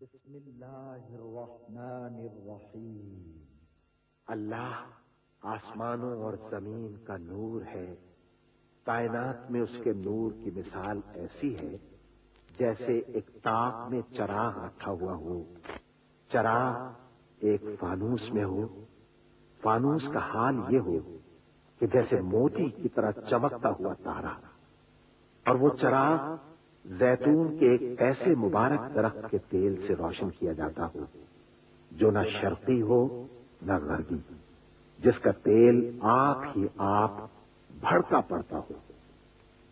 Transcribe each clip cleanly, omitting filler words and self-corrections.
بسم اللہ الرحمن الرحیم۔ اللہ آسمانوں اور زمین کا نور ہے، کائنات میں اس کے نور کی مثال ایسی ہے جیسے ایک تاق میں چراغ رکھا ہوا ہو، چراغ ایک فانوس میں ہو، فانوس کا حال یہ ہو کہ جیسے موتی کی طرح چمکتا ہوا تارا، اور وہ چراغ زیتون کے ایک ایسے مبارک درخت کے تیل سے روشن کیا جاتا ہو جو نہ شرقی ہو نہ غربی، جس کا تیل آپ ہی آپ بھڑکا پڑتا ہو،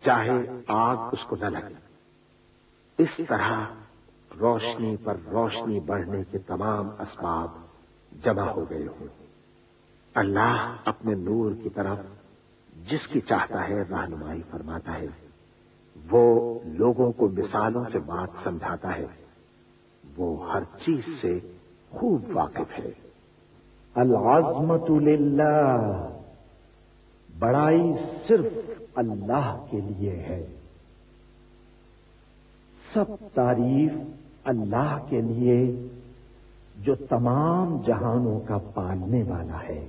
چاہے آگ اس کو نہ لگے۔ اس طرح روشنی پر روشنی بڑھنے کے تمام اسباب جمع ہو گئے ہوں۔ اللہ اپنے نور کی طرف جس کی چاہتا ہے رہنمائی فرماتا ہے، وہ لوگوں کو مثالوں سے بات سمجھاتا ہے، وہ ہر چیز سے خوب واقف ہے۔ العظمت للہ، بڑائی صرف اللہ کے لیے ہے، سب تعریف اللہ کے لیے جو تمام جہانوں کا پالنے والا ہے۔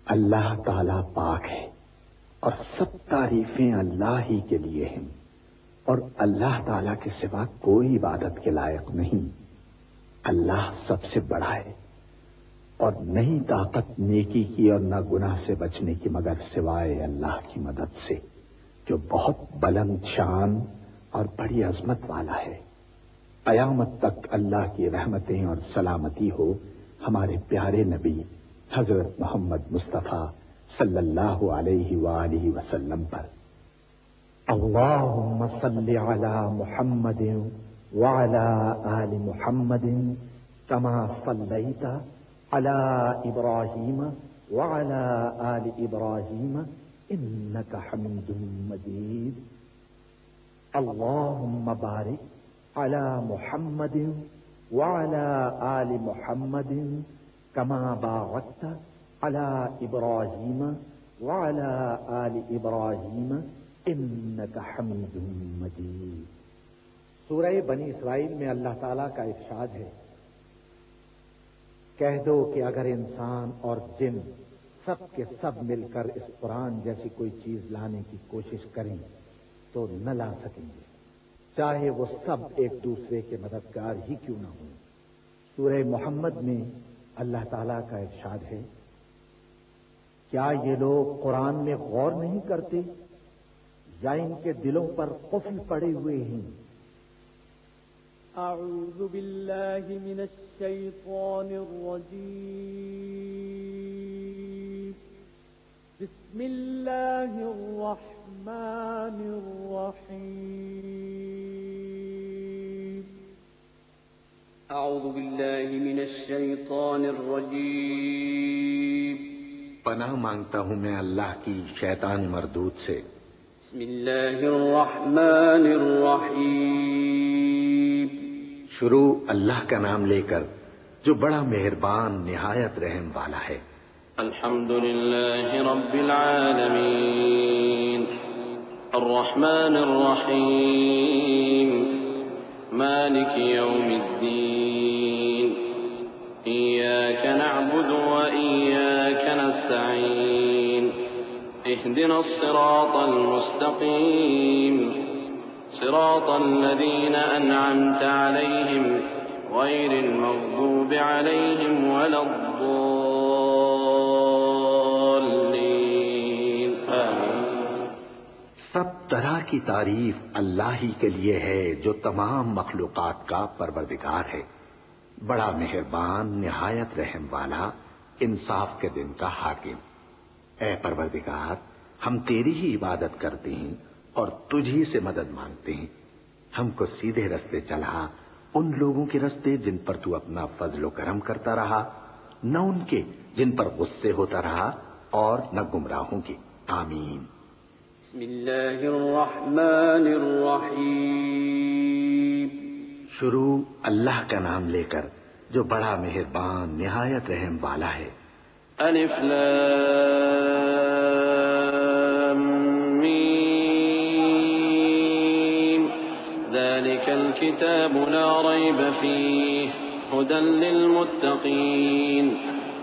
اللہ تعالی پاک ہے اور سب تعریفیں اللہ ہی کے لیے ہیں، اور اللہ تعالی کے سوا کوئی عبادت کے لائق نہیں۔ اللہ سب سے بڑا ہے اور نہیں طاقت نیکی کی اور نہ گناہ سے بچنے کی مگر سوائے اللہ کی مدد سے، جو بہت بلند شان اور بڑی عظمت والا ہے۔ قیامت تک اللہ کی رحمتیں اور سلامتی ہو ہمارے پیارے نبی حضرت محمد مصطفیٰ صلی اللہ علیہ وآلہ وسلم پر۔ اللہم صل علی محمد وعلی آل محمد کما صلیت علی ابراہیم وعلی آل ابراہیم انک حمید مجید۔ اللہم بارک علی محمد وعلی آل محمد کما بارکت علی ابراہیم وعلی آل ابراہیم انک حمید مجید۔ سورہ بنی اسرائیل میں اللہ تعالیٰ کا ارشاد ہے، کہہ دو کہ اگر انسان اور جن سب کے سب مل کر اس قرآن جیسی کوئی چیز لانے کی کوشش کریں تو نہ لا سکیں گے، چاہے وہ سب ایک دوسرے کے مددگار ہی کیوں نہ ہوں۔ سورہ محمد میں اللہ تعالیٰ کا ارشاد ہے، کیا یہ لوگ قرآن میں غور نہیں کرتے یا ان کے دلوں پر قفل پڑے ہوئے ہیں؟ اعوذ باللہ من الشیطان الرجیم، بسم اللہ الرحمن الرحیم۔ اعوذ باللہ من الشیطان الرجیم، پناہ مانگتا ہوں میں اللہ کی شیطان مردود سے۔ بسم اللہ الرحمن الرحیم، شروع اللہ کا نام لے کر جو بڑا مہربان نہایت رحم والا ہے۔ الحمد للہ رب العالمین، الرحمن الرحیم، مالک یوم الدین، ایاک نعبد و ایاک نستعین، اهدنا الصراط المستقیم، صراط الذین انعمت علیہم غیر المغضوب علیہم ولا الضالین، آمین۔ سب طرح کی تعریف اللہ ہی کے لیے ہے جو تمام مخلوقات کا پروردگار ہے، بڑا مہربان نہایت رحم والا، انصاف کے دن کا حاکم۔ اے پروردگار، ہم تیری ہی عبادت کرتے ہیں اور تجھ ہی سے مدد مانگتے ہیں، ہم کو سیدھے رستے چلا، ان لوگوں کے رستے جن پر تو اپنا فضل و کرم کرتا رہا، نہ ان کے جن پر غصے ہوتا رہا، اور نہ گمراہوں کے۔ آمین۔ بسم اللہ الرحمن الرحیم، شروع اللہ کا نام لے کر جو بڑا مہربان نہایت رحم والا ہے۔ الف لام میم، ذلك الكتاب لا ريب فيه هدى للمتقين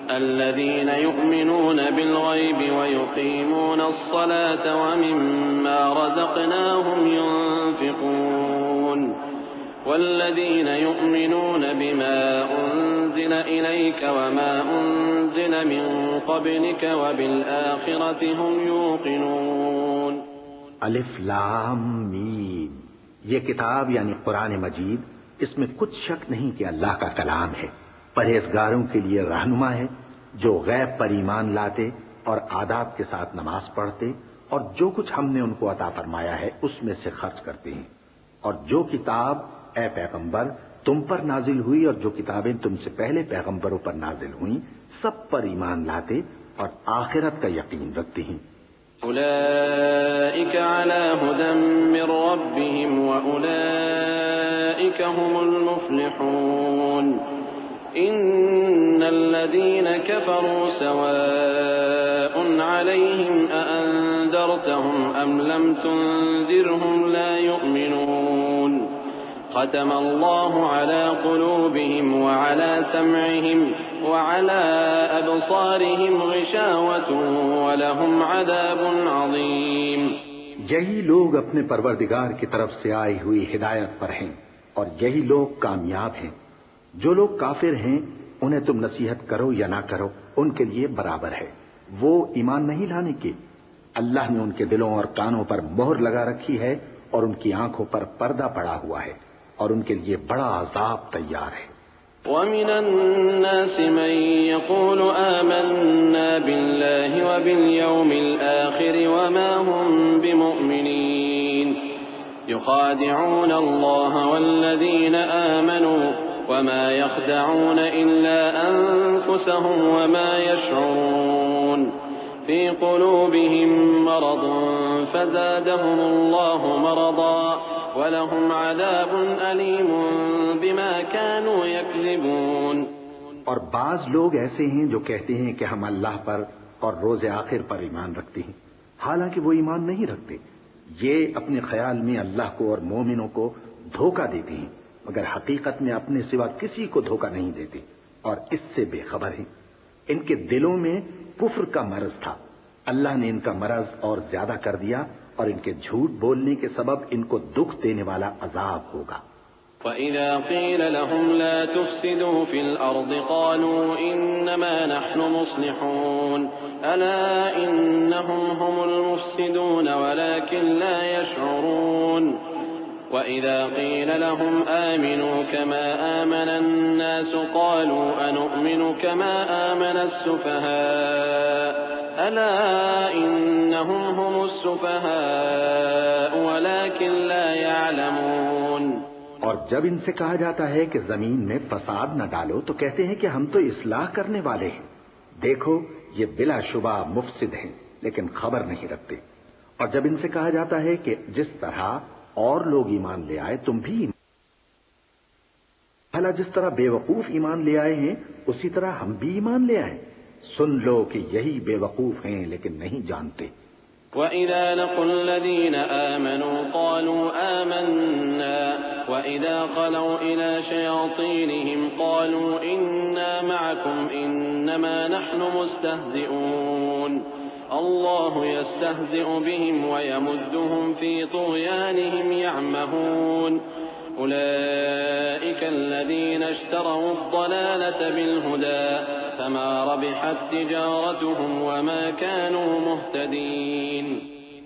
الذين يؤمنون بالغيب ويقيمون الصلاة ومما رزقناهم ينفقون والذين يؤمنون بما أنزل إليك وما أنزل من قبلك وبالآخرة هم يوقنون. الف لام میم، یہ کتاب یعنی قرآن مجید، اس میں کچھ شک نہیں کہ اللہ کا کلام ہے، پرہیزگاروں کے لیے رہنما ہے، جو غیب پر ایمان لاتے اور آداب کے ساتھ نماز پڑھتے اور جو کچھ ہم نے ان کو عطا فرمایا ہے اس میں سے خرچ کرتے ہیں، اور جو کتاب اے پیغمبر تم پر نازل ہوئی اور جو کتابیں تم سے پہلے پیغمبروں پر نازل ہوئیں سب پر ایمان لاتے اور آخرت کا یقین رکھتے ہیں. أولئك على هدى من ربهم وأولئك هم المفلحون. إن الذين كفروا سواء عليهم أأنذرتهم أم لم تنذرهم لا يؤمنون. ختم الله على قلوبهم وعلى سمعهم وعلى أبصارهم غشاوة ولهم عذاب عظيم. یہی لوگ اپنے پروردگار کی طرف سے آئی ہوئی ہدایت پر ہیں اور یہی لوگ کامیاب ہیں. جو لوگ کافر ہیں انہیں تم نصیحت کرو یا نہ کرو ان کے لیے برابر ہے، وہ ایمان نہیں لانے کے. اللہ نے ان کے دلوں اور کانوں پر مہر لگا رکھی ہے اور ان کی آنکھوں پر پردہ پڑا ہوا ہے اور ان کے لیے بڑا عذاب تیار ہے. ومن الناس من يقول آمنا بالله وباليوم الآخر وما هم بمؤمنين يخادعون الله والذين آمنوا وما يخدعون إلا أنفسهم وما يشعرون. في قلوبهم مرض فزادهم الله مرضا وَلَهُمْ عَذَابٌ أَلِيمٌ بِمَا كَانُوا يَكْذِبُونَ. اور بعض لوگ ایسے ہیں جو کہتے ہیں کہ ہم اللہ پر اور روز آخر پر ایمان رکھتے ہیں، حالانکہ وہ ایمان نہیں رکھتے. یہ اپنے خیال میں اللہ کو اور مومنوں کو دھوکہ دیتے ہیں، مگر حقیقت میں اپنے سوا کسی کو دھوکہ نہیں دیتے اور اس سے بے خبر ہیں. ان کے دلوں میں کفر کا مرض تھا، اللہ نے ان کا مرض اور زیادہ کر دیا اور ان کے جھوٹ بولنے کے سبب ان کو دکھ دینے والا عذاب ہوگا. وَإِذَا قِيلَ لَهُمْ لَا تُفْسِدُوا فِي الْأَرْضِ قَالُوا إِنَّمَا نَحْنُ مُصْلِحُونَ أَلَا إِنَّهُمْ هُمُ الْمُفْسِدُونَ وَلَكِنْ لَا يَشْعُرُونَ. وَإِذَا قِيلَ لَهُمْ آمِنُوا كَمَا آمَنَ النَّاسُ قَالُوا أَنُؤْمِنُ كَمَا آمَنَ السُّفَهَاءُ أَلَا إِنَّهُمْ هُمُ السُّفَهَاءُ وَلَكِنْ لَا يَعْلَمُونَ. اور جب ان سے کہا جاتا ہے کہ زمین میں فساد نہ ڈالو تو کہتے ہیں کہ ہم تو اصلاح کرنے والے ہیں. دیکھو یہ بلا شبہ مفسد ہیں لیکن خبر نہیں رکھتے. اور جب ان سے کہا جاتا ہے کہ جس طرح اور لوگ ایمان لے آئے تم بھی بھلا جس طرح بے وقوف ایمان لے آئے ہیں اسی طرح ہم بھی ایمان لے آئیں. سن لو کہ یہی بے وقوف ہیں لیکن نہیں جانتے. وَإِذَا لَقُوا الَّذِينَ آمَنُوا قَالُوا آمَنَّا وَإِذَا خَلَوْا إِلَى شَيَاطِينِهِمْ قَالُوا إِنَّا مَعَكُمْ إِنَّمَا نَحْنُ مُسْتَهْزِئُونَ. اللَّهُ يَسْتَهْزِئُ بِهِمْ وَيَمُدُّهُمْ فِي طُغْيَانِهِمْ يَعْمَهُونَ. أُولَئِكَ الَّذِينَ اشْتَرَوُا الضَّلَالَةَ بِالْهُدَى فَمَا رَبِحَتْ تِجَارَتُهُمْ وَمَا كَانُوا مُهْتَدِينَ.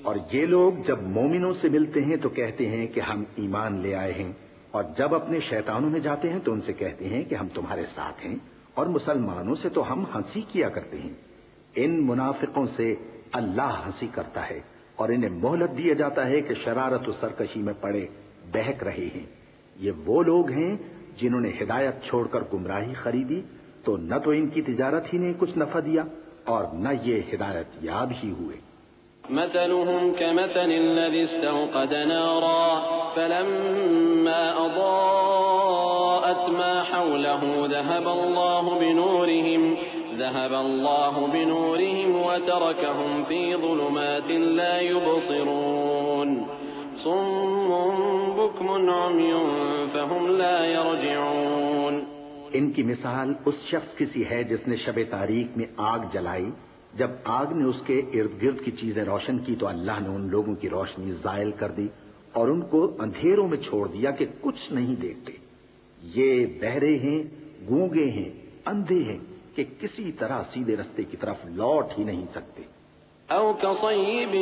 اور یہ لوگ جب مومنوں سے ملتے ہیں تو کہتے ہیں کہ ہم ایمان لے آئے ہیں، اور جب اپنے شیطانوں میں جاتے ہیں تو ان سے کہتے ہیں کہ ہم تمہارے ساتھ ہیں، اور مسلمانوں سے تو ہم ہنسی کیا کرتے ہیں. ان منافقوں سے اللہ ہنسی کرتا ہے اور انہیں مہلت دیا جاتا ہے کہ شرارت و سرکشی میں پڑے بہک رہے ہیں. یہ وہ لوگ ہیں جنہوں نے ہدایت چھوڑ کر گمراہی خریدی تو نہ تو ان کی تجارت ہی نے کچھ نفع دیا اور نہ یہ ہدایت یاب ہی ہوئے. مثلهم كمثل الذي استوقد نارا فلما أضاءت ما حوله ذهب الله بنورهم وتركهم في ظلمات لا يبصرون. صم بكم عمي فهم لا يرجعون. ان کی مثال اس شخص کی سی ہے جس نے شب تاریک میں آگ جلائی، جب آگ نے اس کے ارد گرد کی چیزیں روشن کی تو اللہ نے ان لوگوں کی روشنی زائل کر دی اور ان کو اندھیروں میں چھوڑ دیا کہ کچھ نہیں دیکھتے. یہ بہرے ہیں، گونگے ہیں، اندھے ہیں کہ کسی طرح سیدھے رستے کی طرف لوٹ ہی نہیں سکتے. أو كصيب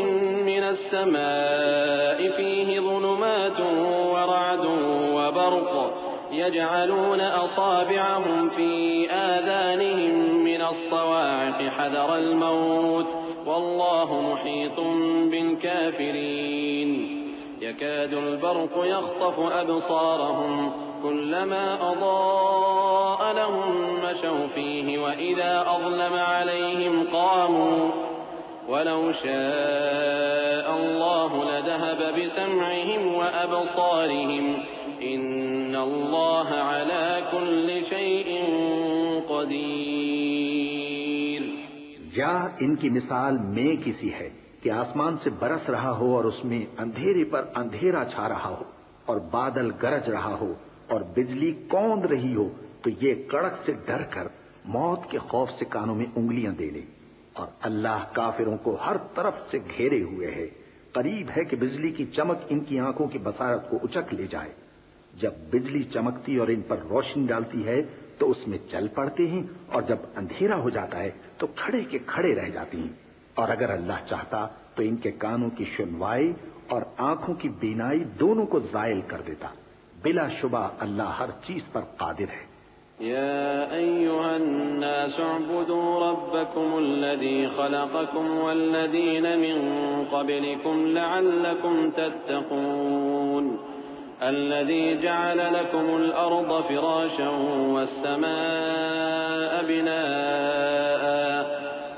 من السماء فيه ظلمات ورعد وبرق يجعلون أصابعهم في آذانهم من الصواعق حذر الموت والله محيط بالكافرين. يكاد البرق يخطف أبصارهم كلما أضاء لهم مشوا فيه وإذا أظلم عليهم قاموا ولو شاء الله لذهب بسمعهم وأبصارهم إن الله على كل شيء قدير. یا ان کی مثال میں کسی ہے کہ آسمان سے برس رہا ہو اور اس میں اندھیرے پر اندھیرا چھا رہا ہو اور بادل گرج رہا ہو اور بجلی کوند رہی ہو تو یہ کڑک سے ڈر کر موت کے خوف سے کانوں میں انگلیاں دے لے. اور اللہ کافروں کو ہر طرف سے گھیرے ہوئے ہے. قریب ہے کہ بجلی کی چمک ان کی آنکھوں کی بصارت کو اچک لے جائے. جب بجلی چمکتی اور ان پر روشنی ڈالتی ہے تو اس میں چل پڑتے ہیں اور جب اندھیرا ہو جاتا ہے تو کھڑے کے کھڑے رہ جاتے ہیں. اور اگر اللہ چاہتا تو ان کے کانوں کی سنوائی اور آنکھوں کی بینائی دونوں کو زائل کر دیتا. بلا شبہ اللہ ہر چیز پر قادر ہے. يا أيها الناس اعبدوا ربكم الذي خلقكم والذين من قبلكم لعلكم تتقون. الذي جعل لكم الأرض فراشا والسماء بناء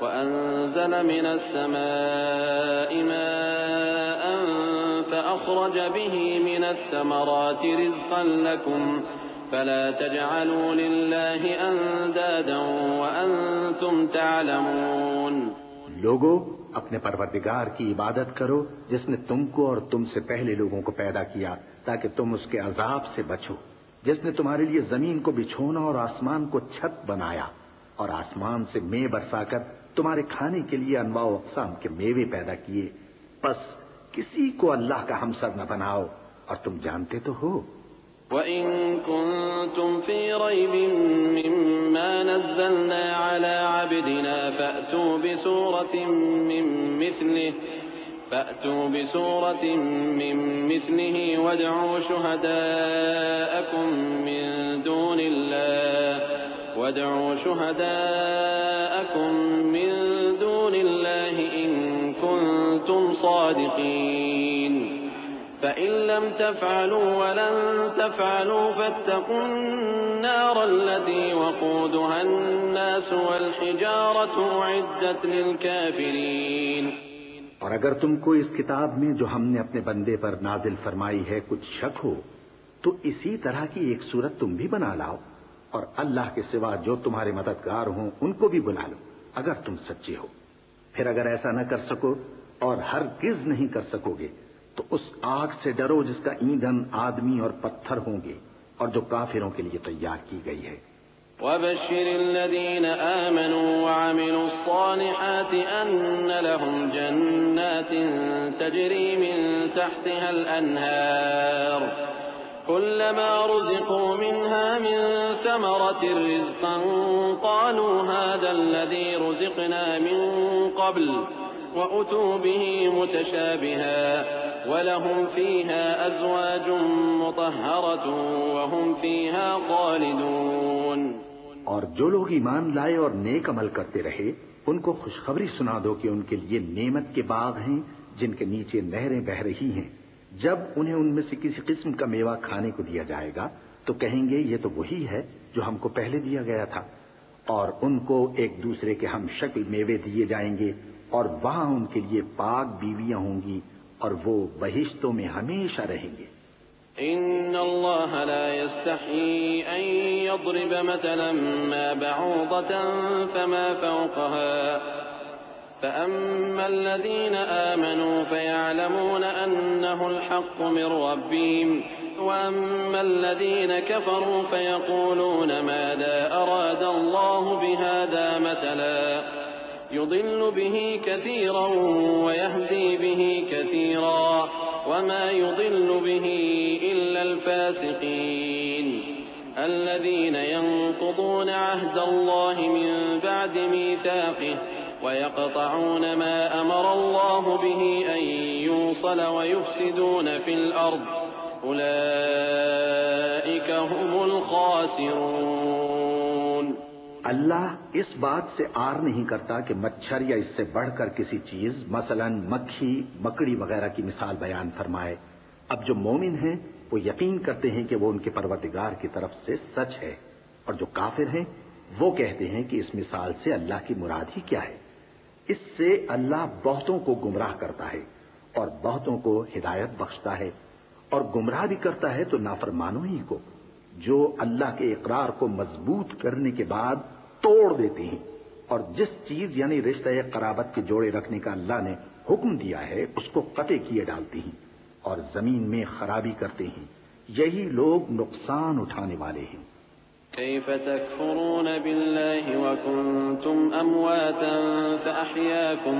وأنزل من السماء ماء فأخرج به من الثمرات رزقا لكم فلا تجعلوا لله أندادا وأنتم تعلمون. لوگو اپنے پروردگار کی عبادت کرو جس نے تم کو اور تم سے پہلے لوگوں کو پیدا کیا تاکہ تم اس کے عذاب سے بچو، جس نے تمہارے لیے زمین کو بچھونا اور آسمان کو چھت بنایا اور آسمان سے مے برسا کر تمہارے کھانے کے لیے انواع و اقسام کے میوے پیدا کیے. بس کسی کو اللہ کا ہمسر نہ بناؤ اور تم جانتے تو ہو. وَإِن كُنتُمْ فِي رَيْبٍ مِّمَّا نَزَّلْنَا عَلَىٰ عَبْدِنَا فَأْتُوا بِسُورَةٍ مِّن مِّثْلِهِ وَادْعُوا شُهَدَاءَكُم مِّن دُونِ اللَّهِ إِن كُنتُمْ صَادِقِينَ. فَإِن لَّمْ تَفْعَلُوا وَلَن تَفْعَلُوا فَاتَّقُوا النَّارَ الَّتِي وَقُودُهَا النَّاسُ وَالْحِجَارَةُ أُعِدَّتْ لِلْكَافِرِينَ. اور اگر تم کو اس کتاب میں جو ہم نے اپنے بندے پر نازل فرمائی ہے کچھ شک ہو تو اسی طرح کی ایک صورت تم بھی بنا لاؤ اور اللہ کے سوا جو تمہارے مددگار ہوں ان کو بھی بلا لو اگر تم سچے ہو. پھر اگر ایسا نہ کر سکو اور ہرگز نہیں کر سکو گے تو اس آگ سے ڈرو جس کا ایندھن آدمی اور پتھر ہوں گے اور جو کافروں کے لیے تیار کی گئی ہے. وَبَشِّرِ الَّذِينَ آمَنُوا وَعَمِلُوا الصَّالِحَاتِ أَنَّ لَهُمْ جَنَّاتٍ تَجْرِي مِن تَحْتِهَا الْأَنْهَارُ كُلَّمَا رُزِقُوا مِنْهَا مِن ثَمَرَةٍ رِّزْقًا قَالُوا هَٰذَا الَّذِي رُزِقْنَا مِن قَبْلُ وَأُتُوا بِهِ مُتَشَابِهًا وَلَهُمْ فِيهَا أَزْوَاجٌ مُطَهَّرَةٌ وَهُمْ فِيهَا خَالِدُونَ. اور جو لوگ ایمان لائے اور نیک عمل کرتے رہے ان کو خوشخبری سنا دو کہ ان کے لیے نعمت کے باغ ہیں جن کے نیچے نہریں بہہ رہی ہیں. جب انہیں ان میں سے کسی قسم کا میوہ کھانے کو دیا جائے گا تو کہیں گے یہ تو وہی ہے جو ہم کو پہلے دیا گیا تھا. اور ان کو ایک دوسرے کے ہم شکل میوے دیے جائیں گے اور وہاں ان کے لیے پاک بیویاں ہوں گی اور وہ بہشتوں میں ہمیشہ رہیں گے. إن الله لا يستحيي أن يضرب مثلا ما بعوضة فما فوقها فأما الذين آمنوا فيعلمون أنه الحق من ربهم وأما الذين كفروا فيقولون ماذا أراد الله بهذا مثلا يضل به كثيرا ويهدي به كثيرا وما يضل به إلا الفاسقين الذين ينقضون عهد الله من بعد ميثاقه ويقطعون ما أمر الله به أن يوصل ويفسدون في الأرض أولئك هم الخاسرون۔ اللہ اس بات سے آر نہیں کرتا کہ مچھر یا اس سے بڑھ کر کسی چیز مثلا مکھی مکڑی وغیرہ کی مثال بیان فرمائے۔ اب جو مومن ہیں وہ یقین کرتے ہیں کہ وہ ان کے پروردگار کی طرف سے سچ ہے، اور جو کافر ہیں وہ کہتے ہیں کہ اس مثال سے اللہ کی مراد ہی کیا ہے۔ اس سے اللہ بہتوں کو گمراہ کرتا ہے اور بہتوں کو ہدایت بخشتا ہے، اور گمراہ بھی کرتا ہے تو نافرمانوں ہی کو، جو اللہ کے اقرار کو مضبوط کرنے کے بعد توڑ دیتے ہیں، اور جس چیز یعنی رشتہ قرابت کے جوڑے رکھنے کا اللہ نے حکم دیا ہے اس کو قطع کیے ڈالتے ہیں اور زمین میں خرابی کرتے ہیں۔ یہی لوگ نقصان اٹھانے والے ہیں۔ كيف تكفرون بالله وكنتم أمواتا فأحياكم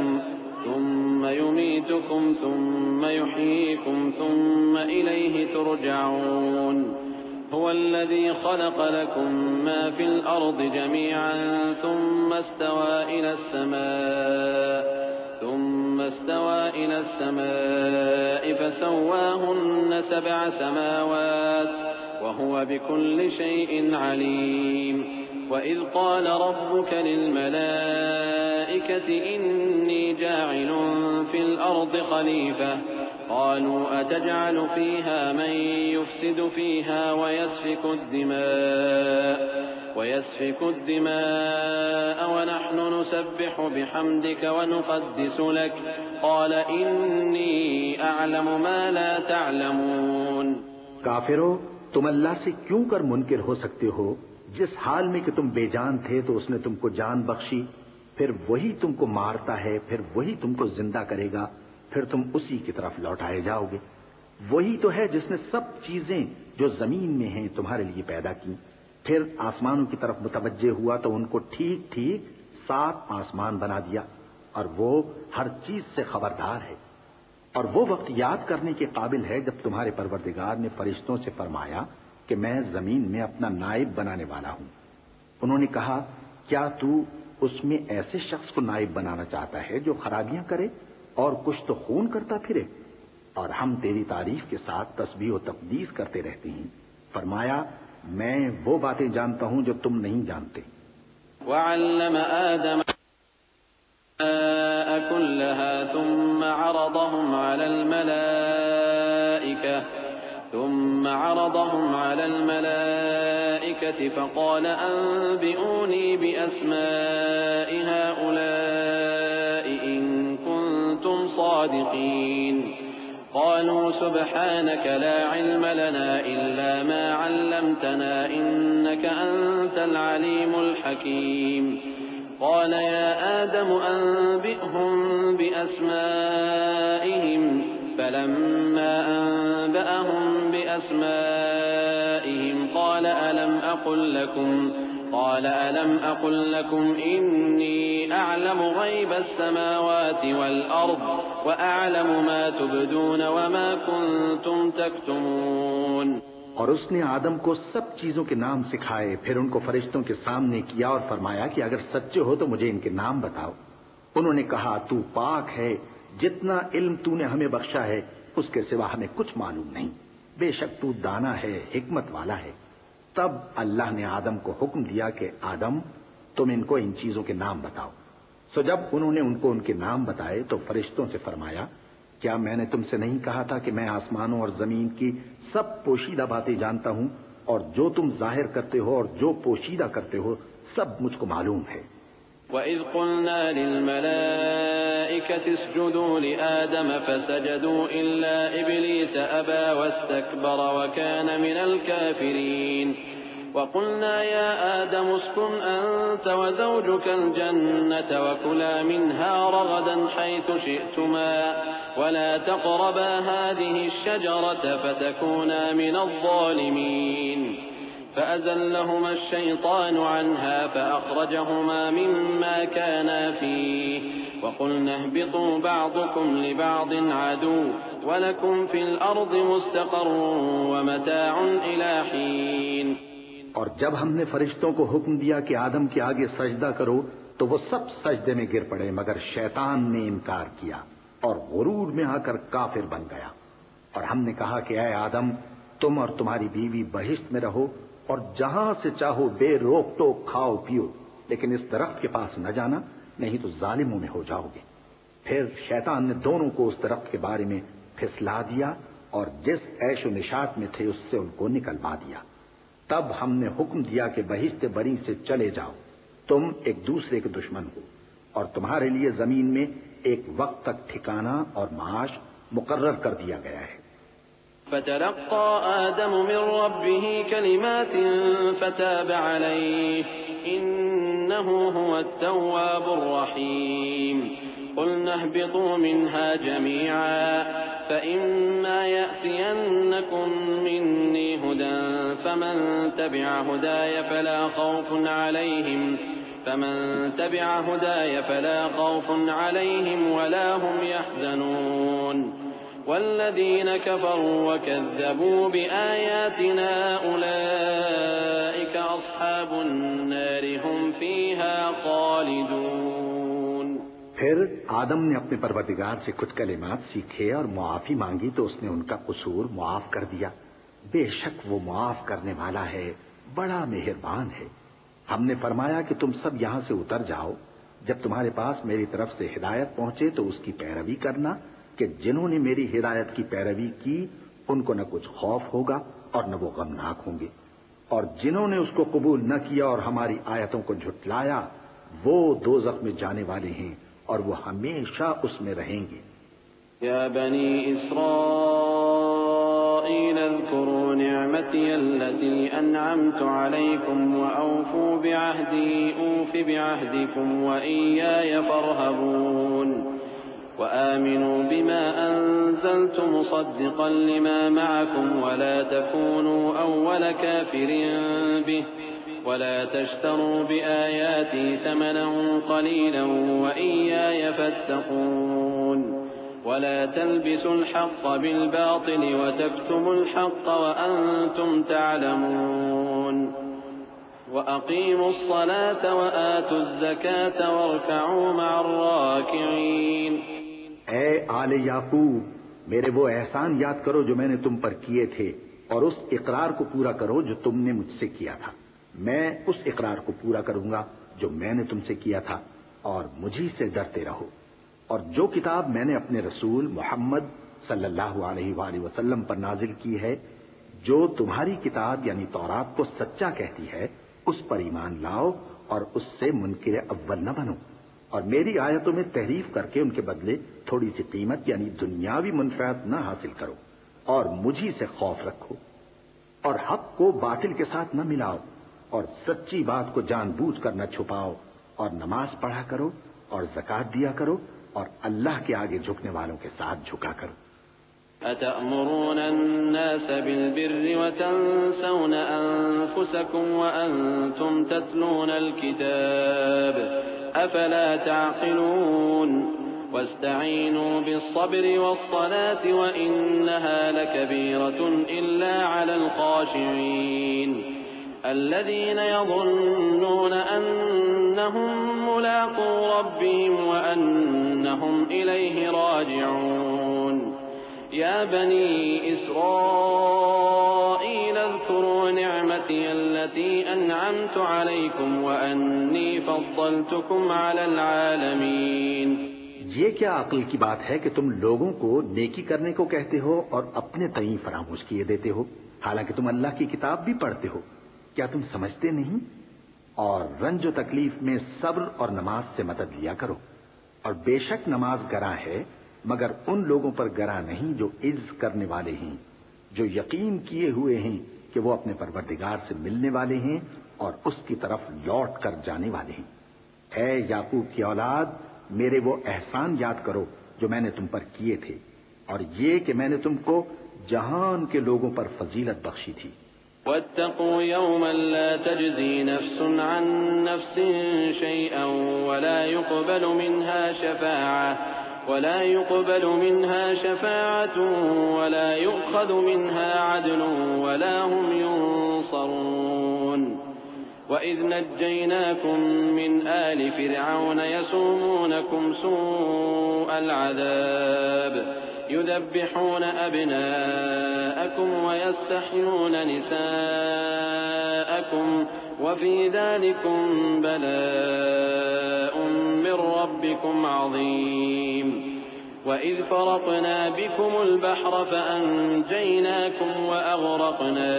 ثم يميتكم ثم يحييكم ثم إليه ترجعون هو الذي خلق لكم ما في الأرض جميعا ثم استوى إلى السماء فسواهن 7 سماوات وهو بكل شيء عليم وإذ قال ربك للملائكة إني جاعل في الأرض خليفة قالوا أتجعل فيها من يفسد فيها ويسفك الدماء ونحن نسبح بحمدك ونقدس لك قال إني أعلم ما لا تعلمون۔ کافرو، تم اللہ سے کیوں کر منکر ہو سکتے ہو؟ جس حال میں کہ تم بے جان تھے تو اس نے تم کو جان بخشی، پھر وہی تم کو مارتا ہے، پھر وہی تم کو زندہ کرے گا، پھر تم اسی کی طرف لوٹائے جاؤ گے۔ وہی تو ہے جس نے سب چیزیں جو زمین میں ہیں تمہارے لیے پیدا کی، پھر آسمانوں کی طرف متوجہ ہوا تو ان کو ٹھیک ٹھیک 7 آسمان بنا دیا، اور وہ ہر چیز سے خبردار ہے۔ اور وہ وقت یاد کرنے کے قابل ہے جب تمہارے پروردگار نے فرشتوں سے فرمایا کہ میں زمین میں اپنا نائب بنانے والا ہوں۔ انہوں نے کہا کیا تو اس میں ایسے شخص کو نائب بنانا چاہتا ہے جو خرابیاں کرے اور کچھ تو خون کرتا پھرے؟ اور ہم تیری تعریف کے ساتھ تسبیح و تقدیس کرتے رہتے ہیں۔ فرمایا میں وہ باتیں جانتا ہوں جو تم نہیں جانتے۔ وعلم آدم كلها ثم عرضهم على الملائكة فقال أنبئوني بأسماء هؤلاء إن كنتم صادقين قالوا سبحانك لا علم لنا إلا ما علمتنا إنك أنت العليم الحكيم قال يا آدم أنبئهم بأسمائهم فلما أنبأهم بأسمائهم قال ألم أقل لكم إني أعلم غيب السماوات والأرض وأعلم ما تبدون وما كنتم تكتمون۔ اور اس نے آدم کو سب چیزوں کے نام سکھائے، پھر ان کو فرشتوں کے سامنے کیا اور فرمایا کہ اگر سچے ہو تو مجھے ان کے نام بتاؤ۔ انہوں نے کہا تو پاک ہے، جتنا علم تو نے ہمیں بخشا ہے اس کے سوا ہمیں کچھ معلوم نہیں، بے شک تو دانا ہے، حکمت والا ہے۔ تب اللہ نے آدم کو حکم دیا کہ آدم تم ان کو ان چیزوں کے نام بتاؤ۔ سو جب انہوں نے ان کو ان کے نام بتائے تو فرشتوں سے فرمایا کیا میں نے تم سے نہیں کہا تھا کہ میں آسمانوں اور زمین کی سب پوشیدہ باتیں جانتا ہوں، اور جو تم ظاہر کرتے ہو اور جو پوشیدہ کرتے ہو سب مجھ کو معلوم ہے۔ وَإِذْ قُلْنَا لِلْمَلَائِكَةِ اسْجُدُوا لِآدَمَ فَسَجَدُوا إِلَّا إِبْلِيسَ أَبَى وَاسْتَكْبَرَ وَكَانَ مِنَ الْكَافِرِينَ وَقُلْنَا يَا آدَمُ اسْكُنْ أَنْتَ وَزَوْجُكَ الْجَنَّةَ وَكُلَا مِنْهَا رَغَدًا حَيْثُ شِئْتُمَا ولا تقربا هذه الشجرة فتكونا من الظالمين فأزلهما الشيطان عنها فأخرجهما مما كانا فيه وقلنا اهبطوا بعضكم لبعض عدو ولكم في الأرض مستقر ومتاع إلى حين. اور جب ہم نے فرشتوں کو حکم دیا کہ آدم کے آگے سجدہ کرو تو وہ سب سجدے میں گر پڑے مگر شیطان نے انکار کیا اور غرور میں آ کر کافر بن گیا. اور ہم نے کہا کہ اے آدم تم اور تمہاری بیوی بہشت میں رہو اور جہاں سے چاہو بے روک ٹوک کھاؤ پیو لیکن اس درخت کے پاس نہ جانا نہیں تو ظالموں میں ہو جاؤ گے. پھر شیطان نے دونوں کو اس درخت کے بارے میں پھسلا دیا اور جس عیش و نشاط میں تھے اس سے ان کو نکلوا دیا. تب ہم نے حکم دیا کہ بہشت بری سے چلے جاؤ، تم ایک دوسرے کے دشمن ہو اور تمہارے لیے زمین میں ایک وقت تک ٹھکانہ اور معاش مقرر کر دیا گیا ہے. فتلقى آدم من ربه كلمات فتاب عليه إنه هو التواب الرحيم. قلنا اهبطوا منها جميعا فإما يأتينكم مني هدى فمن تبع هداي فلا خوف عليهم ولا هم يحزنون. والذين كفروا وكذبوا بآياتنا أولئك أصحاب النار هم فيها خالدون. پھر آدم نے اپنے پروردگار سے کچھ کلمات سیکھے اور معافی مانگی تو اس نے ان کا قصور معاف کر دیا. بے شک وہ معاف کرنے والا ہے، بڑا مہربان ہے. ہم نے فرمایا کہ تم سب یہاں سے اتر جاؤ، جب تمہارے پاس میری طرف سے ہدایت پہنچے تو اس کی پیروی کرنا کہ جنہوں نے میری ہدایت کی پیروی کی ان کو نہ کچھ خوف ہوگا اور نہ وہ غمناک ہوں گے، اور جنہوں نے اس کو قبول نہ کیا اور ہماری آیتوں کو جھٹلایا وہ دوزخ میں جانے والے ہیں اور وہ ہمیشہ اس میں رہیں گے. یا بنی اسرائیل اذکروا نعمتی التي انعمت علیکم واوفوا بعہدی اوف بعہدکم وإیای فارہبون. وآمنوا بما أنزلت مصدقا لما معكم ولا تكونوا أول كافر به ولا تشتروا بآياتي ثمنا قليلا وإياي فاتقون. ولا تلبسوا الحق بالباطل وتكتموا الحق وأنتم تعلمون. وأقيموا الصلاة وآتوا الزكاة واركعوا مع الراكعين. اے آل یعقوب، میرے وہ احسان یاد کرو جو میں نے تم پر کیے تھے اور اس اقرار کو پورا کرو جو تم نے مجھ سے کیا تھا. میں اس اقرار کو پورا کروں گا جو میں نے تم سے کیا تھا اور مجھی سے ڈرتے رہو. اور جو کتاب میں نے اپنے رسول محمد صلی اللہ علیہ وآلہ وسلم پر نازل کی ہے، جو تمہاری کتاب یعنی تورات کو سچا کہتی ہے، اس پر ایمان لاؤ اور اس سے منکر اول نہ بنو. اور میری آیتوں میں تحریف کر کے ان کے بدلے تھوڑی سی قیمت یعنی دنیاوی منفعت نہ حاصل کرو اور مجھی سے خوف رکھو. اور حق کو باطل کے ساتھ نہ ملاؤ اور سچی بات کو جان بوجھ کر نہ چھپاؤ اور نماز پڑھا کرو اور زکوٰۃ دیا کرو اور اللہ کے آگے جھکنے والوں کے ساتھ جھکا کرو. أتأمرون الناس بالبر وتنسون أنفسكم وأنتم تتلون الكتاب أفلا تعقلون. واستعينوا بالصبر والصلاة وإنها لكبيرة إلا على الخاشعين الذين يظنون أنهم ملاقو ربهم وأنهم إليه راجعون. يا بني إسرائيل اذكروا نعمتي التي أنعمت عليكم وأني فضلتكم على العالمين. یہ کیا عقل کی بات ہے کہ تم لوگوں کو نیکی کرنے کو کہتے ہو اور اپنے تئیں فراموش کیے دیتے ہو، حالانکہ تم اللہ کی کتاب بھی پڑھتے ہو. کیا تم سمجھتے نہیں؟ اور رنج و تکلیف میں صبر اور نماز سے مدد لیا کرو. اور بے شک نماز گراں ہے مگر ان لوگوں پر گراں نہیں جو عجز کرنے والے ہیں، جو یقین کیے ہوئے ہیں کہ وہ اپنے پروردگار سے ملنے والے ہیں اور اس کی طرف لوٹ کر جانے والے ہیں. اے یعقوب کی اولاد، میرے وہ احسان یاد کرو جو میں نے تم پر کیے تھے اور یہ کہ میں نے تم کو جہان کے لوگوں پر فضیلت بخشی تھی۔ واتقوا يوما لا تجزي نفس عن نفس شيئا ولا يقبل منها شفاعة ولا يؤخذ منها عدل ولا هم ينصرون وإذ نجيناكم من آل فرعون يسومونكم سوء العذاب يذبحون أبناءكم ويستحيون نساءكم وفي ذلكم بلاء من ربكم عظيم وإذ فرقنا بكم البحر فأنجيناكم وأغرقنا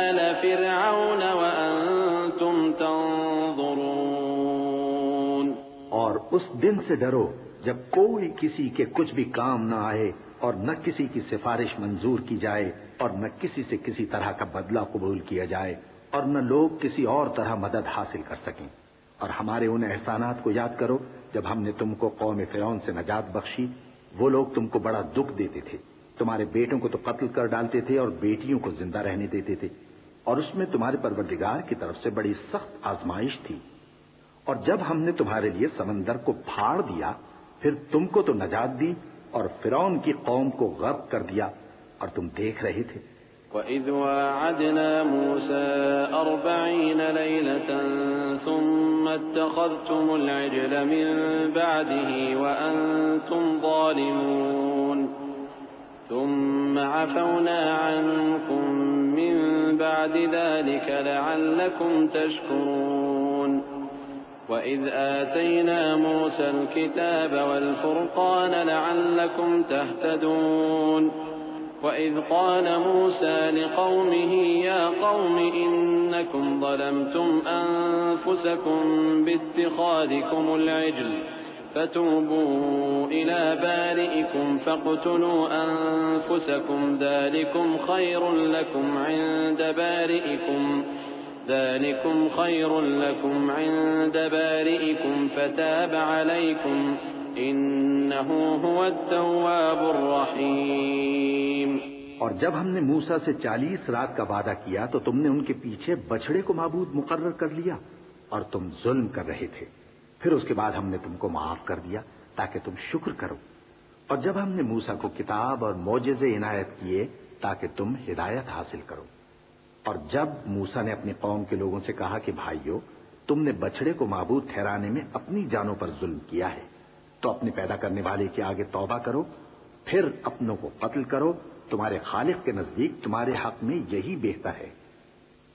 آل فرعون وأنتم تنظرون۔ اور اس دن سے ڈرو جب کوئی کسی کے کچھ بھی کام نہ آئے اور نہ کسی کی سفارش منظور کی جائے اور نہ کسی سے کسی طرح کا بدلہ قبول کیا جائے اور نہ لوگ کسی اور طرح مدد حاصل کر سکیں۔ اور ہمارے ان احسانات کو یاد کرو جب ہم نے تم کو قوم فرعون سے نجات بخشی۔ وہ لوگ تم کو بڑا دکھ دیتے تھے، تمہارے بیٹوں کو تو قتل کر ڈالتے تھے اور بیٹیوں کو زندہ رہنے دیتے تھے، اور اس میں تمہارے پروردگار کی طرف سے بڑی سخت آزمائش تھی۔ اور جب ہم نے تمہارے لیے سمندر کو پھاڑ دیا پھر تم کو تو نجات دی اور فرعون کی قوم کو غرق کر دیا اور تم دیکھ رہے تھے۔ وَإِذْ وَاعَدْنَا مُوسَىٰ 40 لَيْلَةً ثُمَّ اتَّخَذْتُمُ الْعِجْلَ مِن بَعْدِهِ وَأَنتُمْ ظَالِمُونَ ثُمَّ عَفَوْنَا عَنكُم مِّن بَعْدِ ذَلِكَ لَعَلَّكُمْ تَشْكُرُونَ وَإِذْ آتَيْنَا مُوسَى الْكِتَابَ وَالْفُرْقَانَ لَعَلَّكُمْ تَهْتَدُونَ وَإِذْ قَالَ مُوسَى لِقَوْمِهِ يَا قَوْمِ إِنَّكُمْ ظَلَمْتُمْ أَنفُسَكُمْ بِاتِّخَاذِكُمُ الْعِجْلَ فَتُوبُوا إِلَى بَارِئِكُمْ فَاقْتُلُوا أَنفُسَكُمْ ذَلِكُمْ خَيْرٌ لَكُمْ عِندَ بَارِئِكُمْ فَتَابَ عَلَيْكُمْ إِنَّهُ هُوَ التَّوَّابُ الرَّحِيمُ۔ اور جب ہم نے موسیٰ سے 40 رات کا وعدہ کیا تو تم نے ان کے پیچھے بچڑے کو معبود مقرر کر لیا اور تم ظلم کر رہے تھے۔ پھر اس کے بعد ہم نے تم کو معاف کر دیا تاکہ تم شکر کرو۔ اور جب ہم نے موسیٰ کو کتاب اور معجزے عنایت کیے تاکہ تم ہدایت حاصل کرو۔ اور جب موسیٰ نے اپنی قوم کے لوگوں سے کہا کہ بھائیو، تم نے بچڑے کو معبود ٹھہرانے میں اپنی جانوں پر ظلم کیا ہے، تو اپنے پیدا کرنے والے کے آگے توبہ کرو، پھر اپنوں کو قتل کرو، تمہارے خالق کے نزدیک تمہارے حق میں یہی بہتر ہے۔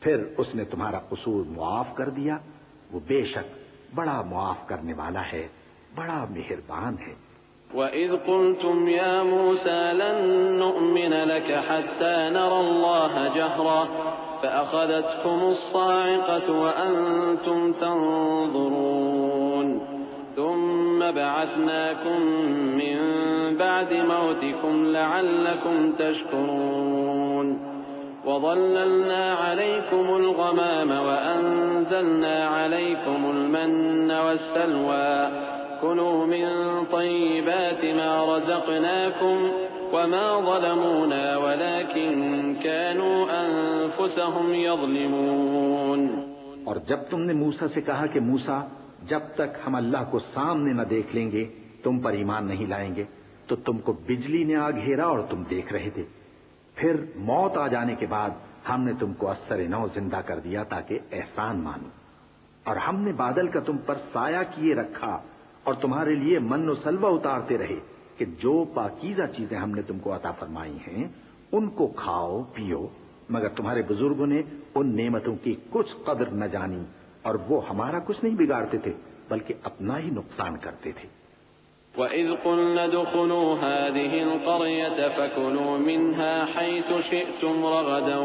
پھر اس نے تمہارا قصور معاف کر دیا، وہ بے شک بڑا معاف کرنے والا ہے، بڑا مہربان ہے۔ وَإِذْ قُلْتُمْ يَا مُوسَىٰ لَن نُّؤْمِنَ لَكَ حَتَّىٰ نَرَى اللَّهَ جَهْرَةً فَأَخَذَتْكُمُ الصَّاعِقَةُ وَأَنتُمْ تَنظُرُونَ ثُمَّ بَعَثْنَاكُم مِّن بَعْدِ مَوْتِكُمْ لَعَلَّكُمْ تَشْكُرُونَ وَظَلَّلْنَا عَلَيْكُمُ الْغَمَامَ وَأَنزَلْنَا عَلَيْكُمُ الْمَنَّ وَالسَّلْوَىٰ كُلُوا مِن طَيِّبَاتِ مَا رَزَقْنَاكُمْ وَمَا ظَلَمُونَا وَلَٰكِن كَانُوا أَنفُسَهُمْ يَظْلِمُونَ۔ اور جب تم نے موسیٰ سے کہا کہ موسیٰ، جب تک ہم اللہ کو سامنے نہ دیکھ لیں گے تم پر ایمان نہیں لائیں گے، تو تم کو بجلی نے آ گھیرا اور تم دیکھ رہے تھے۔ پھر موت آ جانے کے بعد ہم نے تم کو اثر نو زندہ کر دیا تاکہ احسان مانو۔ اور ہم نے بادل کا تم پر سایہ کیے رکھا اور تمہارے لیے من و سلوہ اتارتے رہے کہ جو پاکیزہ چیزیں ہم نے تم کو عطا فرمائی ہیں ان کو کھاؤ پیو، مگر تمہارے بزرگوں نے ان نعمتوں کی کچھ قدر نہ جانی اور وہ ہمارا کچھ نہیں بگاڑتے تھے بلکہ اپنا ہی نقصان کرتے تھے۔ وَإِذْ قُلْنَا ادْخُلُوا هَٰذِهِ الْقَرْيَةَ فَكُلُوا مِنْهَا حَيْثُ شِئْتُمْ رَغَدًا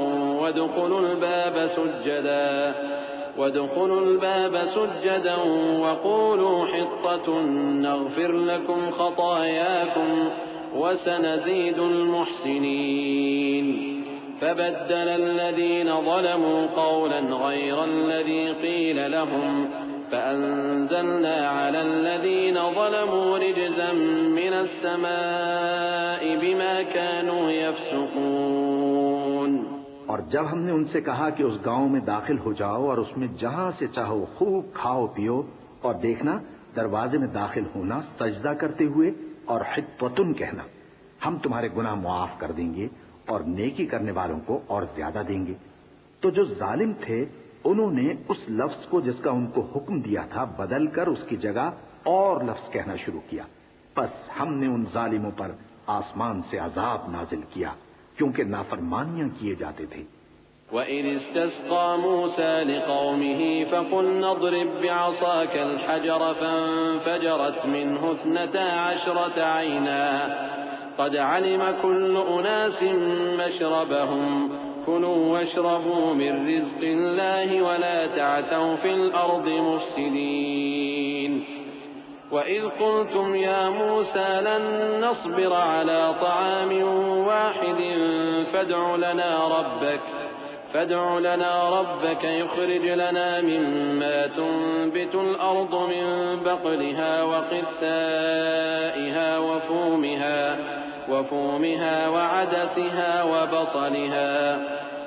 وَادْخُلُوا الْبَابَ سُجَّدًا وَقُولُوا حِطَّةٌ نَّغْفِرْ لَكُمْ خَطَايَاكُمْ وَسَنَزِيدُ الْمُحْسِنِينَ فَبَدَّلَ الَّذِينَ ظَلَمُوا قَوْلًا غَيْرَ الَّذِي قِيلَ لَهُمْ فأنزلنا على الذين ظلموا رجزا من السماء بما كانوا يفسقون. اور جب ہم نے ان سے کہا کہ اس گاؤں میں داخل ہو جاؤ اور اس میں جہاں سے چاہو خوب کھاؤ پیو، اور دیکھنا دروازے میں داخل ہونا سجدہ کرتے ہوئے اور حطوتن کہنا، ہم تمہارے گناہ معاف کر دیں گے اور نیکی کرنے والوں کو اور زیادہ دیں گے. تو جو ظالم تھے انہوں نے اس لفظ کو جس کا ان کو حکم دیا تھا بدل کر اس کی جگہ اور لفظ کہنا شروع کیا. پس ہم نے ان ظالموں پر آسمان سے عذاب نازل کیا کیونکہ نافرمانیاں کیے جاتے تھے. وَإِذِ اسْتَسْقَىٰ مُوسَىٰ لِقَوْمِهِ فَقُلْنَا اضْرِب بِّعَصَاكَ الْحَجَرَ فَانفَجَرَتْ مِنْهُ 12 عَيْنًا قَدْ عَلِمَ كُلُّ أُنَاسٍ مَّشْرَبَهُمْ كُلُوا وَاشْرَبُوا مِن رِّزْقِ اللَّهِ وَلَا تَعْثَوْا فِي الْأَرْضِ مُفْسِدِينَ. وَإِذْ قُلْتُمْ يَا مُوسَىٰ لَن نَّصْبِرَ عَلَىٰ طَعَامٍ وَاحِدٍ فادع لنا ربك يخرج لنا مما تنبت الأرض من بقلها وقثائها وفومها وعدسها وبصلها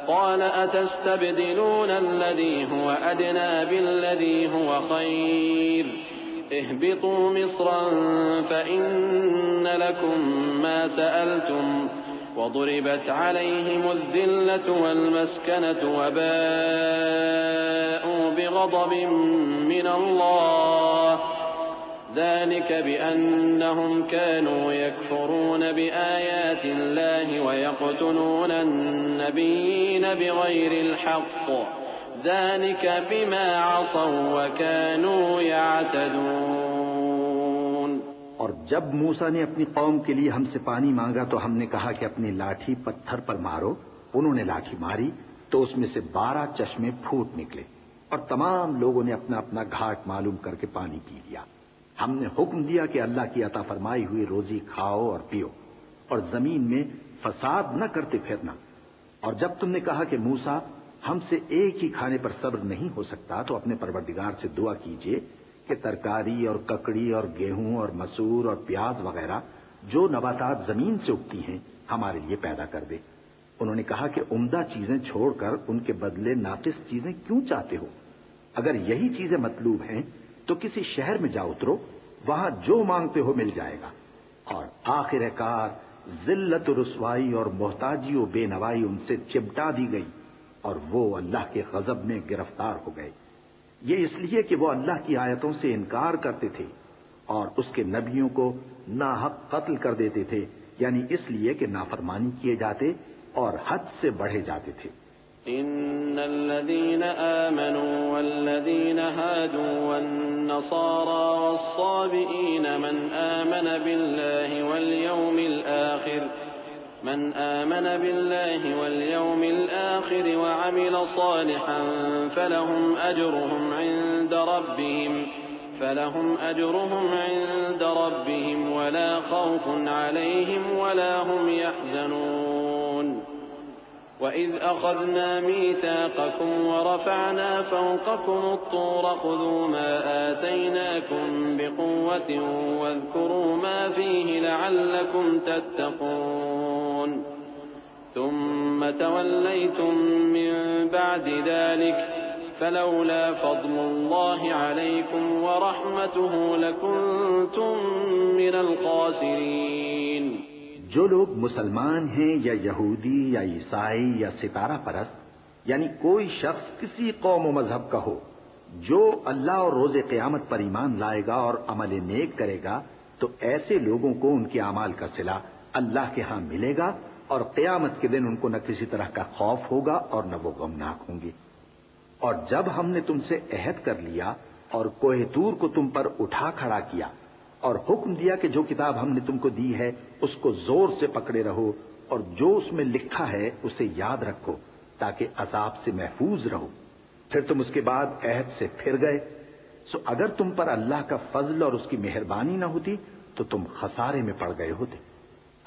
قال أتستبدلون الذي هو أدنى بالذي هو خير اهبطوا مصرا فإن لكم ما سألتم وضربت عليهم الذلة والمسكنة وباءوا بغضب من الله ذلك بأنهم كانوا يكفرون بآيات الله ويقتلون النبيين بغير الحق ذلك بما عصوا وكانوا يعتدون. اور جب موسیٰ نے اپنی قوم کے لیے ہم سے پانی مانگا تو ہم نے کہا کہ اپنی لاٹھی پتھر پر مارو. انہوں نے لاٹھی ماری تو اس میں سے 12 چشمے پھوٹ نکلے اور تمام لوگوں نے اپنا اپنا گھاٹ معلوم کر کے پانی پی لیا. ہم نے حکم دیا کہ اللہ کی عطا فرمائی ہوئی روزی کھاؤ اور پیو اور زمین میں فساد نہ کرتے پھرنا. اور جب تم نے کہا کہ موسیٰ ہم سے ایک ہی کھانے پر صبر نہیں ہو سکتا تو اپنے پروردگار سے دعا کیجئے کہ ترکاری اور ککڑی اور گیہوں اور مسور اور پیاز وغیرہ جو نباتات زمین سے اگتی ہیں ہمارے لیے پیدا کر دے. انہوں نے کہا کہ عمدہ چیزیں چھوڑ کر ان کے بدلے ناقص چیزیں کیوں چاہتے ہو؟ اگر یہی چیزیں مطلوب ہیں تو کسی شہر میں جا اترو، وہاں جو مانگتے ہو مل جائے گا. اور آخر کار ذلت و رسوائی اور محتاجی و بے نوائی ان سے چمٹا دی گئی اور وہ اللہ کے غضب میں گرفتار ہو گئے. یہ اس لیے کہ وہ اللہ کی آیتوں سے انکار کرتے تھے اور اس کے نبیوں کو ناحق قتل کر دیتے تھے، یعنی اس لیے کہ نافرمانی کیے جاتے اور حد سے بڑھے جاتے تھے. ان الذين آمنوا والذين هادوا والنصارى والصابئين من آمن بالله واليوم الآخر وعمل صالحا فلهم أجرهم عند ربهم ولا خوف عليهم ولا هم يحزنون. وَإِذْ أَخَذْنَا مِيثَاقَكُمْ وَرَفَعْنَا فَوْقَكُمُ الطُّورَ خُذُوا مَا آتَيْنَاكُمْ بِقُوَّةٍ وَاذْكُرُوا مَا فِيهِ لَعَلَّكُمْ تَتَّقُونَ. ثُمَّ تَوَلَّيْتُمْ مِنْ بَعْدِ ذَلِكَ فَلَوْلَا فَضْلُ اللَّهِ عَلَيْكُمْ وَرَحْمَتُهُ لَكُنْتُمْ مِنَ الْخَاسِرِينَ. جو لوگ مسلمان ہیں یا یہودی یا عیسائی یا ستارہ پرست، یعنی کوئی شخص کسی قوم و مذہب کا ہو، جو اللہ اور روز قیامت پر ایمان لائے گا اور عمل نیک کرے گا تو ایسے لوگوں کو ان کے اعمال کا صلہ اللہ کے ہاں ملے گا اور قیامت کے دن ان کو نہ کسی طرح کا خوف ہوگا اور نہ وہ غمناک ہوں گے. اور جب ہم نے تم سے عہد کر لیا اور کوہ طور کو تم پر اٹھا کھڑا کیا اور حکم دیا کہ جو کتاب ہم نے تم کو دی ہے اس کو زور سے پکڑے رہو اور جو اس میں لکھا ہے اسے یاد رکھو تاکہ عذاب سے محفوظ رہو، پھر تم اس کے بعد عہد سے پھر گئے، سو اگر تم پر اللہ کا فضل اور اس کی مہربانی نہ ہوتی تو تم خسارے میں پڑ گئے ہوتے.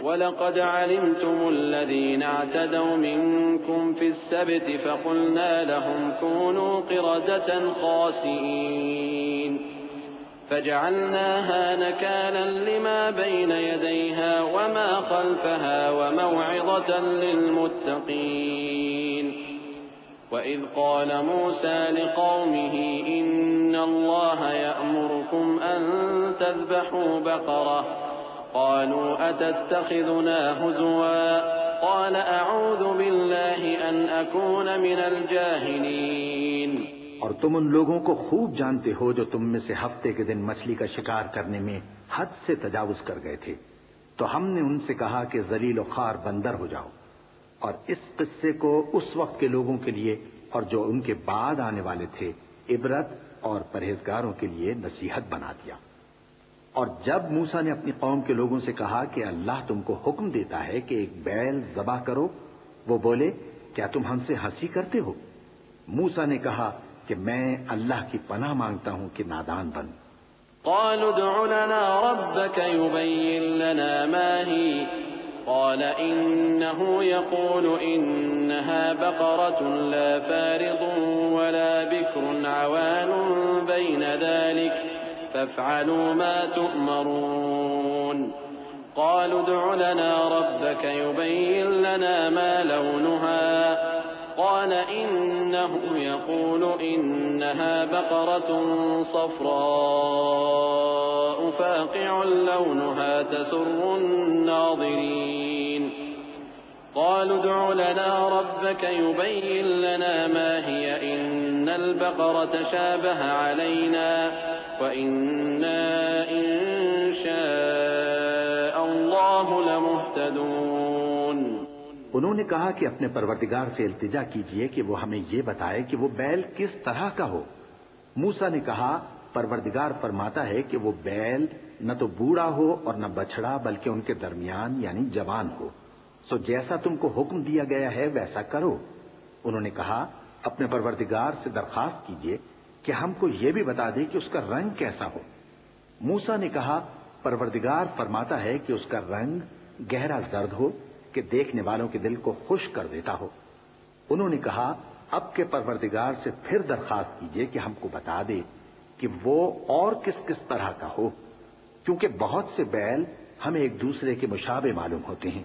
وَلَقَدْ عَلِمْتُمُ الَّذِينَ اعْتَدَوْا مِنكُمْ فِي السَّبْتِ فَقُلْنَا لَهُمْ كُونُوا قِرَدَةً خَاسِئِينَ فَجَعَلْنَاهَا نَكَالًا لِمَا بَيْنَ يَدَيْهَا وَمَا خَلْفَهَا وَمَوْعِظَةً لِلْمُتَّقِينَ وَإِذْ قَالَ مُوسَى لِقَوْمِهِ إِنَّ اللَّهَ يَأْمُرُكُمْ أَن تَذْبَحُوا بَقَرَةً قالوا أتتخذنا هزوا قال أعوذ بالله أن أكون من الجاهلين۔ اور تم ان لوگوں کو خوب جانتے ہو جو تم میں سے ہفتے کے دن مچھلی کا شکار کرنے میں حد سے تجاوز کر گئے تھے، تو ہم نے ان سے کہا کہ ذلیل و خوار بندر ہو جاؤ، اور اس قصے کو اس وقت کے لوگوں کے لیے اور جو ان کے بعد آنے والے تھے عبرت اور پرہیزگاروں کے لیے نصیحت بنا دیا۔ اور جب موسیٰ نے اپنی قوم کے لوگوں سے کہا کہ اللہ تم کو حکم دیتا ہے کہ ایک بیل ذبح کرو، وہ بولے کیا تم ہم سے ہنسی کرتے ہو؟ موسیٰ نے کہا کہ میں اللہ کی پناہ مانگتا ہوں کہ نادان بن۔ قالوا ادع لنا ربك يبين لنا ما هي قال إنه يقول إنها بقرة لا فارض ولا بكر عوان بين ذلك فافعلوا ما تؤمرون۔ قالوا ادع لنا ربك يبين لنا ما لونها قال إنه يقول إنها بقرة صفراء فاقع لونها تسر الناظرين۔ قالوا ادع لنا ربك يبين لنا ما هي إن البقرة شابه علينا وَإِنَّا إِن شَاءَ اللَّهُ لَمُهْتَدُونَ۔ انہوں نے کہا کہ اپنے پروردگار سے التجا کیجئے کہ وہ ہمیں یہ بتائے کہ وہ بیل کس طرح کا ہو۔ موسیٰ نے کہا پروردگار فرماتا ہے کہ وہ بیل نہ تو بوڑھا ہو اور نہ بچڑا بلکہ ان کے درمیان یعنی جوان ہو، سو جیسا تم کو حکم دیا گیا ہے ویسا کرو۔ انہوں نے کہا اپنے پروردگار سے درخواست کیجئے کہ ہم کو یہ بھی بتا دے کہ اس کا رنگ کیسا ہو۔ موسیٰ نے کہا پروردگار فرماتا ہے کہ اس کا رنگ گہرا زرد ہو کہ دیکھنے والوں کے دل کو خوش کر دیتا ہو۔ انہوں نے کہا اب کے پروردگار سے پھر درخواست کیجئے کہ ہم کو بتا دے کہ وہ اور کس کس طرح کا ہو، کیونکہ بہت سے بیل ہمیں ایک دوسرے کے مشابہ معلوم ہوتے ہیں،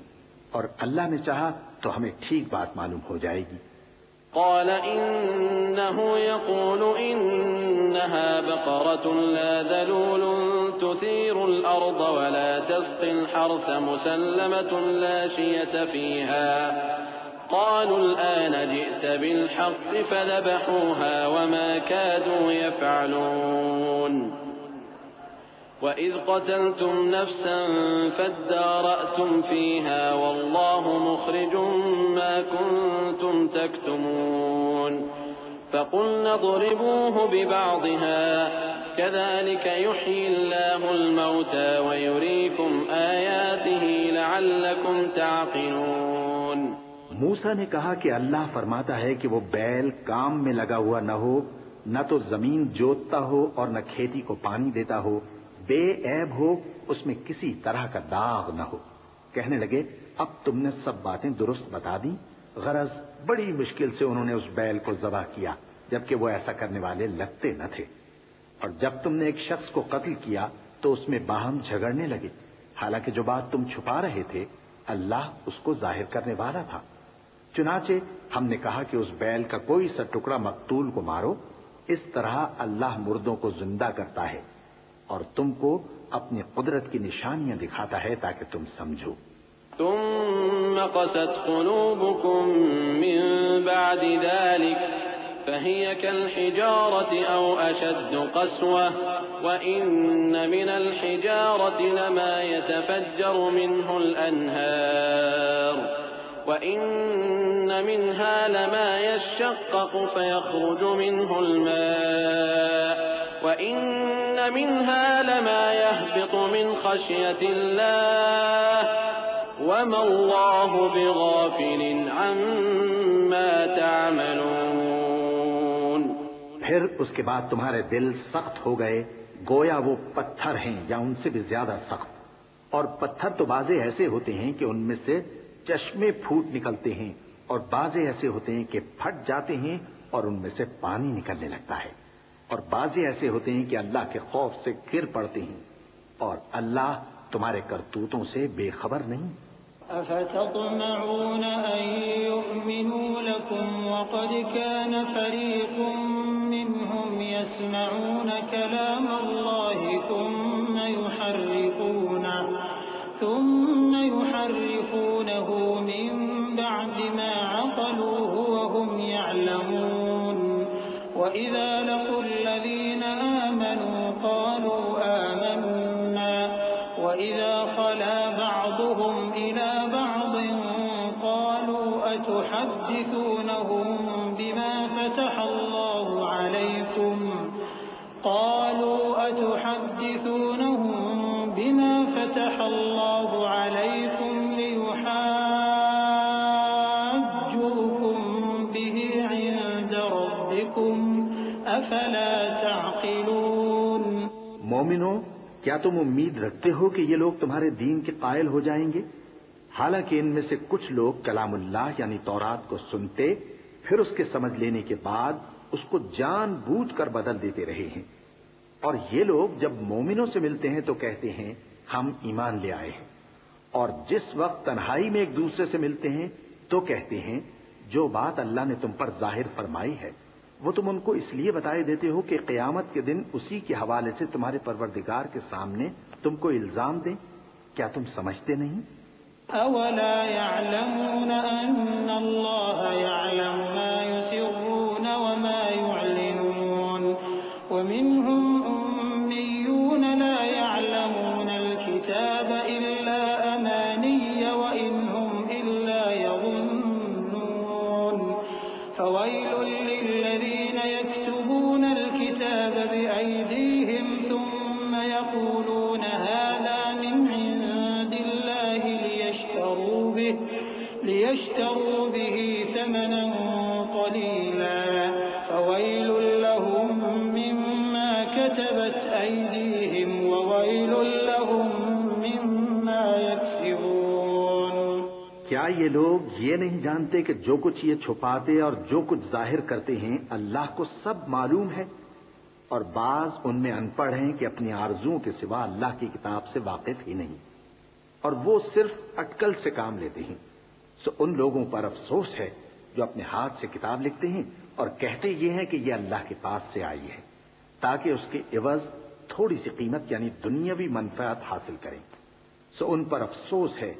اور اللہ نے چاہا تو ہمیں ٹھیک بات معلوم ہو جائے گی۔ قال إنه يقول إنها بقرة لا ذلول تثير الأرض ولا تسقي الحرث مسلمة لا شية فيها قالوا الآن جئت بالحق فذبحوها وما كادوا يفعلون۔ وَإِذْ قَتَلْتُمْ نَفْسًا فَادَّارَأْتُمْ فِيهَا وَاللَّهُ مُخْرِجٌ مَا كُنتُمْ تَكْتُمُونَ فَقُلْنَا اضْرِبُوهُ بِبَعْضِهَا كَذَلِكَ يُحْيِي اللَّهُ الْمَوْتَى وَيُرِيكُمْ آيَاتِهِ لَعَلَّكُمْ تَعْقِلُونَ۔ موسیٰ نے کہا کہ اللہ فرماتا ہے کہ وہ بیل کام میں لگا ہوا نہ ہو، نہ تو زمین جوتتا ہو اور نہ کھیتی کو پانی دیتا ہو، بے عیب ہو، اس میں کسی طرح کا داغ نہ ہو۔ کہنے لگے اب تم نے سب باتیں درست بتا دی۔ غرض بڑی مشکل سے انہوں نے اس بیل کو ذبح کیا، جبکہ وہ ایسا کرنے والے لگتے نہ تھے۔ اور جب تم نے ایک شخص کو قتل کیا تو اس میں باہم جھگڑنے لگے، حالانکہ جو بات تم چھپا رہے تھے اللہ اس کو ظاہر کرنے والا تھا۔ چنانچہ ہم نے کہا کہ اس بیل کا کوئی سا ٹکڑا مقتول کو مارو، اس طرح اللہ مردوں کو زندہ کرتا ہے اور تم کو اپنی قدرت کی نشانیاں دکھاتا ہے تاکہ تم سمجھو۔ ثم قست قلوبكم من بعد ذلك فهي كالحجارة أو أشد قسوة وإن من الحجارة لما يتفجر منه الأنهار وإن منها لما يشقق فيخرج منه الماء وإن منها لما يهبط من خشية الله وما الله بغافل عما تعملون۔ پھر اس کے بعد تمہارے دل سخت ہو گئے، گویا وہ پتھر ہیں یا ان سے بھی زیادہ سخت، اور پتھر تو بازے ایسے ہوتے ہیں کہ ان میں سے چشمے پھوٹ نکلتے ہیں، اور بازے ایسے ہوتے ہیں کہ پھٹ جاتے ہیں اور ان میں سے پانی نکلنے لگتا ہے، اور بازے ایسے ہوتے ہیں کہ اللہ کے خوف سے گر پڑتے ہیں، اور اللہ تمہارے کرتوتوں سے بے خبر نہیں۔ أفتطمعون أن يؤمنوا لكم وقد كان فريق منهم يسمعون كلام الله ثم يحرفونه من بعد ما عقلوه وهم يعلمون وإذا لقوا الذين آمنوا قالوا آمنا وإذا خلا بعضهم إلى بعض قالوا أتحدثونهم بما فتح الله عليكم ليحاجوكم به عند ربكم أفلا تعقلون۔ مومنو، کیا تم امید رکھتے ہو کہ یہ لوگ تمہارے دین کے قائل ہو جائیں گے؟ حالانکہ ان میں سے کچھ لوگ کلام اللہ یعنی تورات کو سنتے، پھر اس کے سمجھ لینے کے بعد اس کو جان بوجھ کر بدل دیتے رہے ہیں، اور یہ لوگ جب مومنوں سے ملتے ہیں تو کہتے ہیں ہم ایمان لے آئے ہیں، اور جس وقت تنہائی میں ایک دوسرے سے ملتے ہیں تو کہتے ہیں جو بات اللہ نے تم پر ظاہر فرمائی ہے وہ تم ان کو اس لیے بتائے دیتے ہو کہ قیامت کے دن اسی کے حوالے سے تمہارے پروردگار کے سامنے تم کو الزام دیں۔ کیا تم سمجھتے نہیں؟ أولا يعلمون أن الله يعلم ما يسرون وما يعلنون ومنهم أميون لا يعلمون الكتاب إلا أماني وإن هم إلا يظنون فويل للذين يكتبون الكتاب بأيديهم ثم يقولون هذا من عند الله ليشتروا به ثمنا قليلا فويل لهم مما كتبت أيديهم وويل لهم مما يكسبون۔ کیا یہ لوگ یہ نہیں جانتے کہ جو کچھ یہ چھپاتے اور جو کچھ ظاہر کرتے ہیں اللہ کو سب معلوم ہے؟ اور بعض ان میں ان پڑھ ہیں کہ اپنی آرزوؤں کے سوا اللہ کی کتاب سے واقف ہی نہیں، اور وہ صرف اٹکل سے کام لیتے ہیں۔ سو ان لوگوں پر افسوس ہے جو اپنے ہاتھ سے کتاب لکھتے ہیں اور کہتے یہ ہیں کہ یہ اللہ کے پاس سے آئی ہے تاکہ اس کے عوض تھوڑی سی قیمت یعنی دنیاوی منفعت حاصل کریں۔ سو ان پر افسوس ہے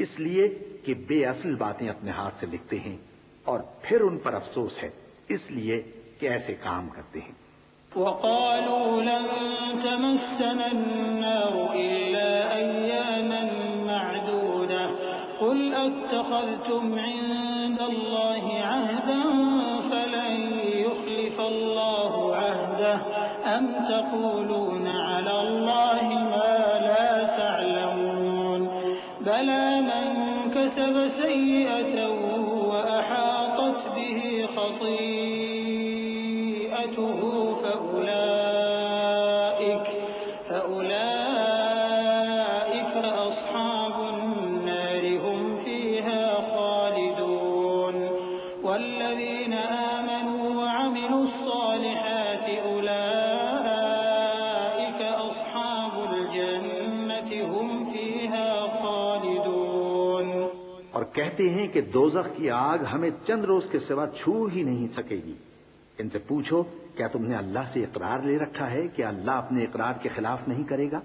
اس لیے کہ بے اصل باتیں اپنے ہاتھ سے لکھتے ہیں، اور پھر ان پر افسوس ہے اس لیے کہ ایسے کام کرتے ہیں۔ وقالوا لن تمسنا النار إلا أياما معدودة قل أتخذتم عند الله عهدا فلن يخلف الله عهده أم تقولون على الله ما لا تعلمون بلى من كسب سيئة وأحاطت به خطيئته فأولئك أصحاب النار هم فيها خالدون والذين آمنوا وعملوا الصالحات أولئك أصحاب الجنة هم فيها خالدون۔ اور کہتے ہیں کہ دوزخ کی آگ ہمیں چند روز کے سوا چھو ہی نہیں سکے گی۔ ان سے پوچھو کیا تم نے اللہ سے اقرار لے رکھا ہے کہ اللہ اپنے اقرار کے خلاف نہیں کرے گا،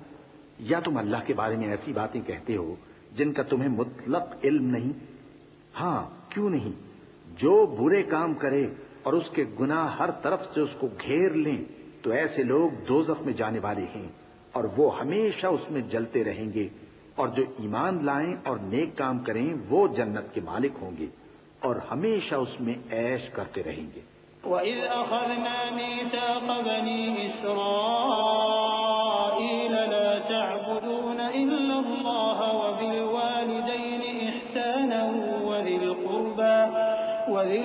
یا تم اللہ کے بارے میں ایسی باتیں کہتے ہو جن کا تمہیں مطلق علم نہیں؟ ہاں کیوں نہیں، جو برے کام کرے اور اس کے گناہ ہر طرف سے اس کو گھیر لیں تو ایسے لوگ دوزخ میں جانے والے ہیں اور وہ ہمیشہ اس میں جلتے رہیں گے، اور جو ایمان لائیں اور نیک کام کریں وہ جنت کے مالک ہوں گے اور ہمیشہ اس میں عیش کرتے رہیں گے۔ وَإِذْ أَخَذْنَا مِيثَاقَ بَنِي إِسْرَائِيلَ لَا تَعْبُدُونَ إِلَّا اللَّهَ وَبِالْوَالِدَيْنِ إِحْسَانًا وَذِي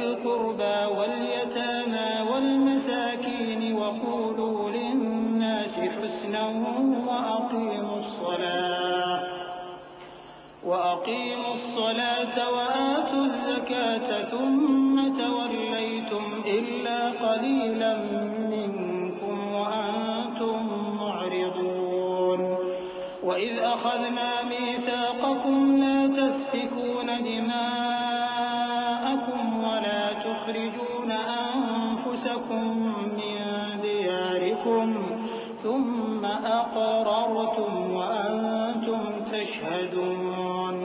الْقُرْبَى وَالْيَتَامَى وَالْمَسَاكِينِ وَقُولُوا لِلنَّاسِ حُسْنًا وَأَقِيمُوا الصَّلَاةَ وَأَقِيمُوا الصَّلَاةَ وَآتُوا الزَّكَاةَ ثُمَّ تَوَلَّيْتُمْ إِلَّا قَلِيلًا مِّنكُمْ وَأَنتُم مُّعْرِضُونَ وَإِذْ أَخَذْنَا مِيثَاقَكُمْ لَا تَسْفِكُونَ دِمَاءَكُمْ وَلَا تُخْرِجُونَ أَنفُسَكُم مِّن دِيَارِكُمْ ثُمَّ أَقْرَرْتُمْ وَأَنتُمْ تَشْهَدُونَ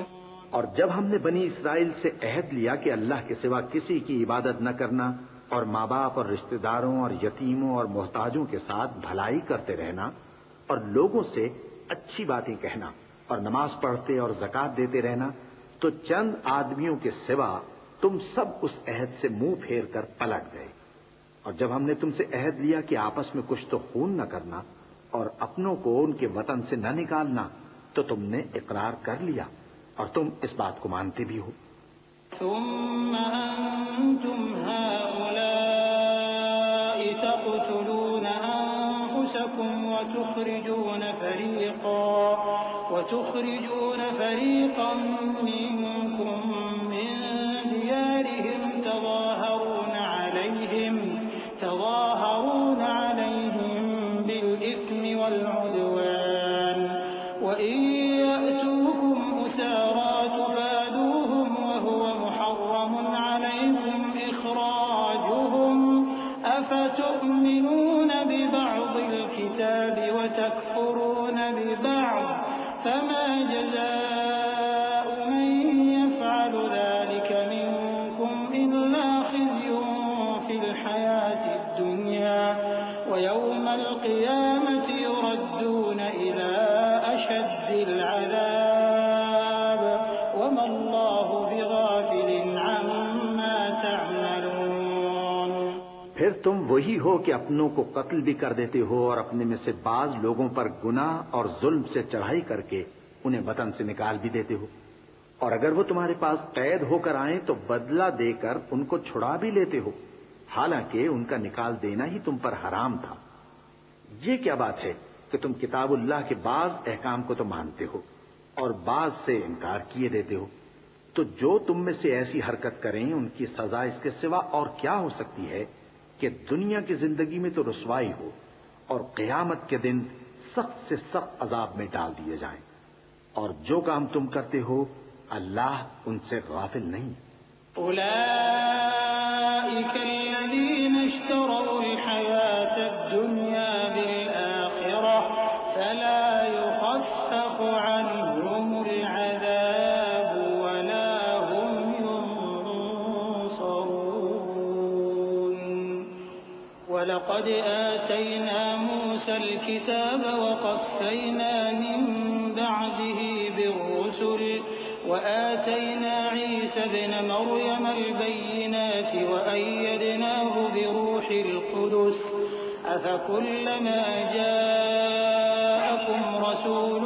اور جب ہم نے بنی اسرائیل سے عہد لیا کہ اللہ کے سوا کسی کی عبادت نہ کرنا اور ماں باپ اور رشتہ داروں اور یتیموں اور محتاجوں کے ساتھ بھلائی کرتے رہنا اور لوگوں سے اچھی باتیں کہنا اور نماز پڑھتے اور زکوٰۃ دیتے رہنا، تو چند آدمیوں کے سوا تم سب اس عہد سے منہ پھیر کر پلٹ گئے۔ اور جب ہم نے تم سے عہد لیا کہ آپس میں کچھ تو خون نہ کرنا اور اپنوں کو ان کے وطن سے نہ نکالنا، تو تم نے اقرار کر لیا اور تم اس بات کو مانتے بھی ہو۔ ثم أنتم هؤلاء تقتلون أنفسكم وتخرجون فريقا منكم من ديارهم تظاهرون عليهم بالإثم والعدوان وإن يأتوكم أسارى تفادوهم وهو محرم عليكم إخراجهم أفتؤمنون ببعض الكتاب وتكفرون ببعض فما جزاء من يفعل ذلك منكم إلا خزي في الحياة الدنيا ويوم القيامة يردون إلى أشد العذاب وما الله بغافل عما تعملون۔ پھر تم وہی ہو کہ اپنوں کو قتل بھی کر دیتے ہو اور اپنے میں سے بعض لوگوں پر گناہ اور ظلم سے چڑھائی کر کے انہیں وطن سے نکال بھی دیتے ہو، اور اگر وہ تمہارے پاس قید ہو کر آئیں تو بدلہ دے کر ان کو چھڑا بھی لیتے ہو، حالانکہ ان کا نکال دینا ہی تم پر حرام تھا۔ یہ کیا بات ہے کہ تم کتاب اللہ کے بعض احکام کو تو مانتے ہو اور بعض سے انکار کیے دیتے ہو؟ تو جو تم میں سے ایسی حرکت کریں ان کی سزا اس کے سوا اور کیا ہو سکتی ہے کہ دنیا کی زندگی میں تو رسوائی ہو اور قیامت کے دن سخت سے سخت عذاب میں ڈال دیے جائیں، اور جو کام تم کرتے ہو اللہ ان سے غافل نہیں۔ أولئك الذين اشتروا الحياة الدنيا بالآخرة فلا يخفف عنهم العذاب ولا هم ينصرون ولقد آتينا موسى الكتاب وقفينا من بعده بالرسل وآتينا عيسى ابن مريم البينات وأيدناه بروح القدس أفكلما جاءكم رسول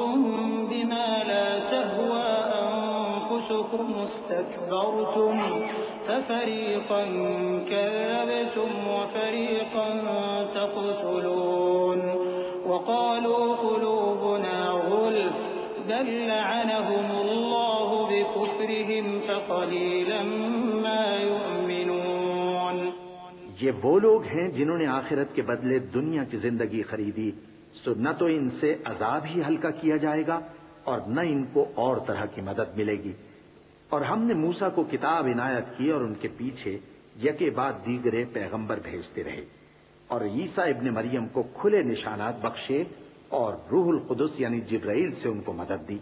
بما لا تهوى أنفسكم استكبرتم ففريقا كذبتم وفريقا تقتلون وقالوا قلوبنا غلف بل لعنهم الله بكفرهم فقليلا ما يؤمنون۔ یہ وہ لوگ ہیں جنہوں نے آخرت کے بدلے دنیا کی زندگی خریدی، سو نہ تو ان سے عذاب ہی ہلکا کیا جائے گا اور نہ ان کو اور طرح کی مدد ملے گی۔ اور ہم نے موسیٰ کو کتاب عنایت کی اور ان کے پیچھے یکے بعد دیگرے پیغمبر بھیجتے رہے، اور عیسیٰ ابن مریم کو کھلے نشانات بخشے اور روح القدس یعنی جبرائیل سے ان کو مدد دی۔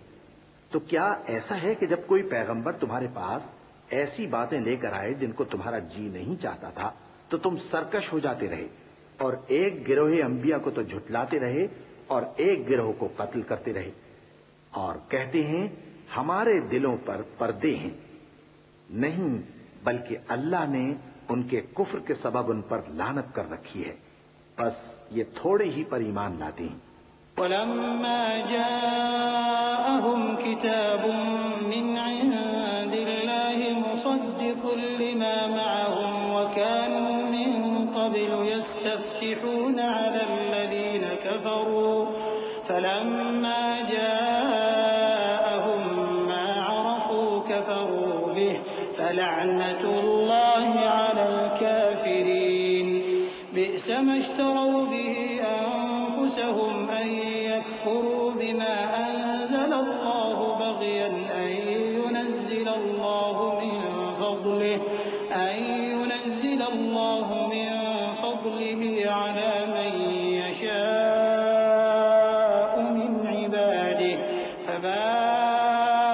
تو کیا ایسا ہے کہ جب کوئی پیغمبر تمہارے پاس ایسی باتیں لے کر آئے جن کو تمہارا جی نہیں چاہتا تھا تو تم سرکش ہو جاتے رہے اور ایک گروہ انبیاء کو تو جھٹلاتے رہے اور ایک گروہ کو قتل کرتے رہے، اور کہتے ہیں ہمارے دلوں پر پردے ہیں؟ نہیں، بلکہ اللہ نے ان کے کفر کے سبب ان پر لعنت کر رکھی ہے، بس یہ تھوڑے ہی پر ایمان لاتے ہیں۔ ولما جاءهم كتاب من عند الله مصدق لما معهم وكانوا من قبل يستفتحون على الذين كفروا فلما جاءهم ما اشتروا به أنفسهم أن يكفروا بما أنزل الله بغيا أن ينزل الله من فضله على من يشاء من عباده فباءوا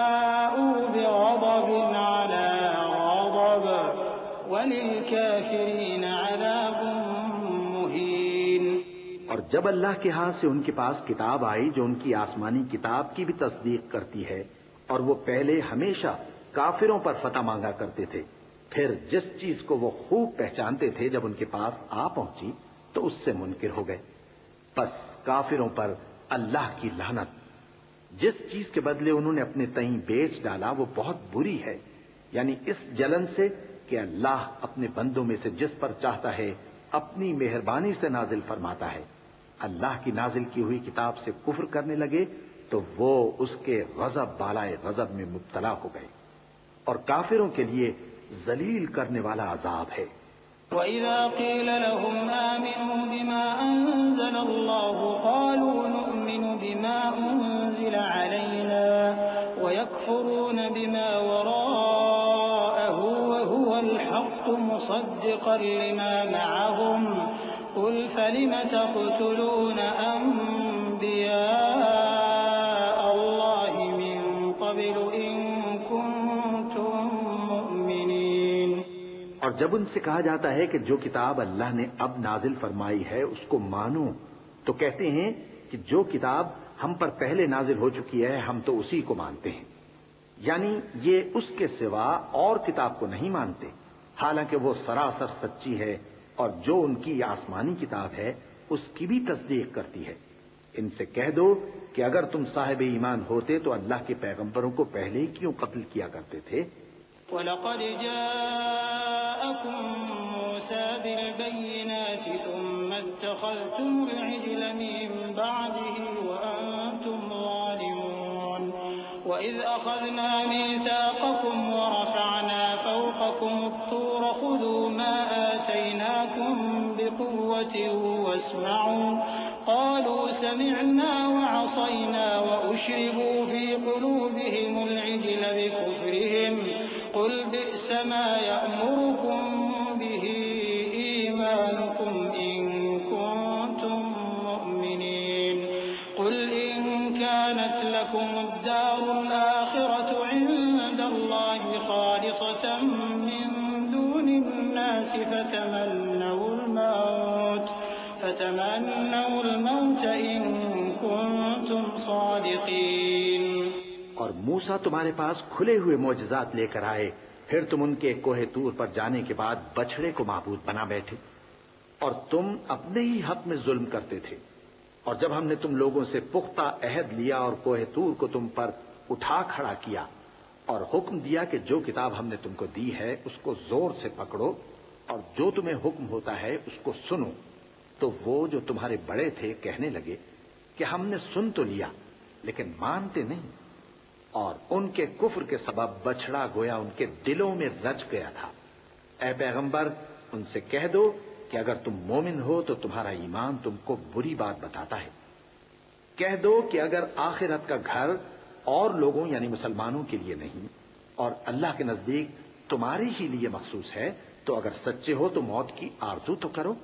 بغضب على غضب وللكافرين عذاب مهين۔ اور جب اللہ کے ہاں سے ان کے پاس کتاب آئی جو ان کی آسمانی کتاب کی بھی تصدیق کرتی ہے، اور وہ پہلے ہمیشہ کافروں پر فتح مانگا کرتے تھے، پھر جس چیز کو وہ خوب پہچانتے تھے جب ان کے پاس آ پہنچی تو اس سے منکر ہو گئے۔ بس کافروں پر اللہ کی لعنت۔ جس چیز کے بدلے انہوں نے اپنے تئیں بیچ ڈالا وہ بہت بری ہے، یعنی اس جلن سے کہ اللہ اپنے بندوں میں سے جس پر چاہتا ہے اپنی مہربانی سے نازل فرماتا ہے۔ اللہ کی نازل کی ہوئی کتاب سے کفر کرنے لگے تو وہ اس کے غضب بالائے غضب میں مبتلا ہو گئے، اور کافروں کے لیے ذلیل کرنے والا عذاب ہے۔ وَإِذَا قِيلَ لَهُمْ آمِنُوا بِمَا أَنزَلَ اللَّهُ قَالُوا نُؤْمِنُ بِمَا أُنزِلَ عَلَيْنَا وَيَكْفُرُونَ بِمَا وَرَاءَهُ وَهُوَ الْحَقُّ مُصَدِّقًا لِمَا مَعَهُمْ قُلْ فَلِمَ تَقْتُلُونَ أَنبِيَاءَ اللَّهِ مِن قَبْلُ إِن كُنتُم مُّؤْمِنِينَ۔ اور جب ان سے کہا جاتا ہے کہ جو کتاب اللہ نے اب نازل فرمائی ہے اس کو مانو، تو کہتے ہیں کہ جو کتاب ہم پر پہلے نازل ہو چکی ہے ہم تو اسی کو مانتے ہیں، یعنی یہ اس کے سوا اور کتاب کو نہیں مانتے، حالانکہ وہ سراسر سچی ہے، اور جو ان کی آسمانی کتاب ہے اس کی بھی تصدیق کرتی ہے۔ ان سے کہہ دو کہ اگر تم صاحب ایمان ہوتے تو اللہ کے پیغمبروں کو پہلے ہی کیوں قتل کیا کرتے تھے؟ وَلَقَدْ جَاءَكُم مُّوسَىٰ بِالْبَيِّنَاتِ ثُمَّ اتَّخَذْتُمُ الْعِجْلَ مِن بَعْدِهِ وَأَنتُمْ ظَالِمُونَ۔ وَإِذْ أَخَذْنَا مِيثَاقَكُمْ وَرَفَعْنَا فَوْقَكُمُ الطُّورَ خُذُوا مَا آتَيْنَاكُم بِقُوَّةٍ وَاسْمَعُوا قَالُوا سَمِعْنَا وَعَصَيْنَا وَأُشْرِبُوا فِي قُلُوبِهِمُ الْعِجْلَ بِكُفْرِهِمْ قُلْ بِئْسَ مَا يَأْمُرُكُم بِهِ إِيمَانُكُمْ إِن كُنتُم مُّؤْمِنِينَ قُلْ إِن كَانَتْ لَكُمُ الدَّارُ الْآخِرَةُ عِندَ اللَّهِ خَالِصَةً مِّن دُونِ النَّاسِ فتمنوا الموت إن كنتم صادقين۔ اور موسیٰ تمہارے پاس کھلے ہوئے معجزات لے کر آئے، پھر تم ان کے کوہ طور پر جانے کے بعد بچھڑے کو معبود بنا بیٹھے، اور تم اپنے ہی حق میں ظلم کرتے تھے۔ اور جب ہم نے تم لوگوں سے پختہ عہد لیا اور کوہ طور کو تم پر اٹھا کھڑا کیا اور حکم دیا کہ جو کتاب ہم نے تم کو دی ہے اس کو زور سے پکڑو اور جو تمہیں حکم ہوتا ہے اس کو سنو، تو وہ جو تمہارے بڑے تھے کہنے لگے کہ ہم نے سن تو لیا لیکن مانتے نہیں، اور ان کے کفر کے سبب بچھڑا گویا ان کے دلوں میں رچ گیا تھا۔ اے پیغمبر ان سے کہہ دو کہ اگر تم مومن ہو تو تمہارا ایمان تم کو بری بات بتاتا ہے۔ کہہ دو کہ اگر آخرت کا گھر اور لوگوں یعنی مسلمانوں کے لیے نہیں اور اللہ کے نزدیک تمہارے ہی لیے مخصوص ہے تو اگر سچے ہو تو موت کی آرزو تو کرو۔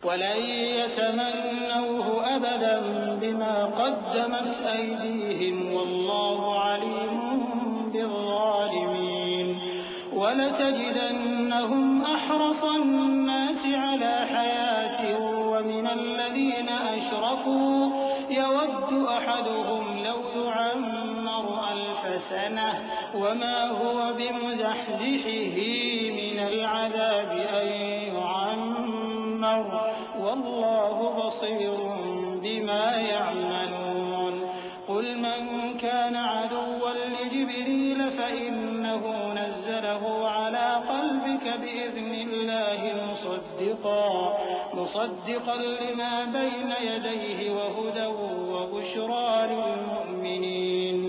وَلَن يَتَمَنَّوْهُ أَبَدًا بِمَا قَدَّمَتْ أَيْدِيهِمْ وَاللَّهُ عَلِيمٌ بِالظَّالِمِينَ وَلَتَجِدَنَّهُمْ أَحْرَصَ النَّاسِ عَلَى حَيَاةٍ وَمِنَ الَّذِينَ أَشْرَكُوا يَوَدُّ أَحَدُهُمْ لَوْ يُعَمَّرُ أَلْفَ سَنَةٍ وَمَا هُوَ بِمُزَحْزِحِهِ مِنَ الْعَذَابِ أَن يُعَمَّرَ وَاللَّهُ بَصِيرٌ بِمَا يَعْمَلُونَ قُلْ مَن كَانَ عَدُوًّا لِجِبْرِيلَ فَإِنَّهُ نَزَّلَهُ عَلَى قَلْبِكَ بِإِذْنِ اللَّهِ مُصَدِّقًا لِمَا بَيْنَ يَدَيْهِ وَهُدًى وَبُشْرَى لِلْمُؤْمِنِينَ۔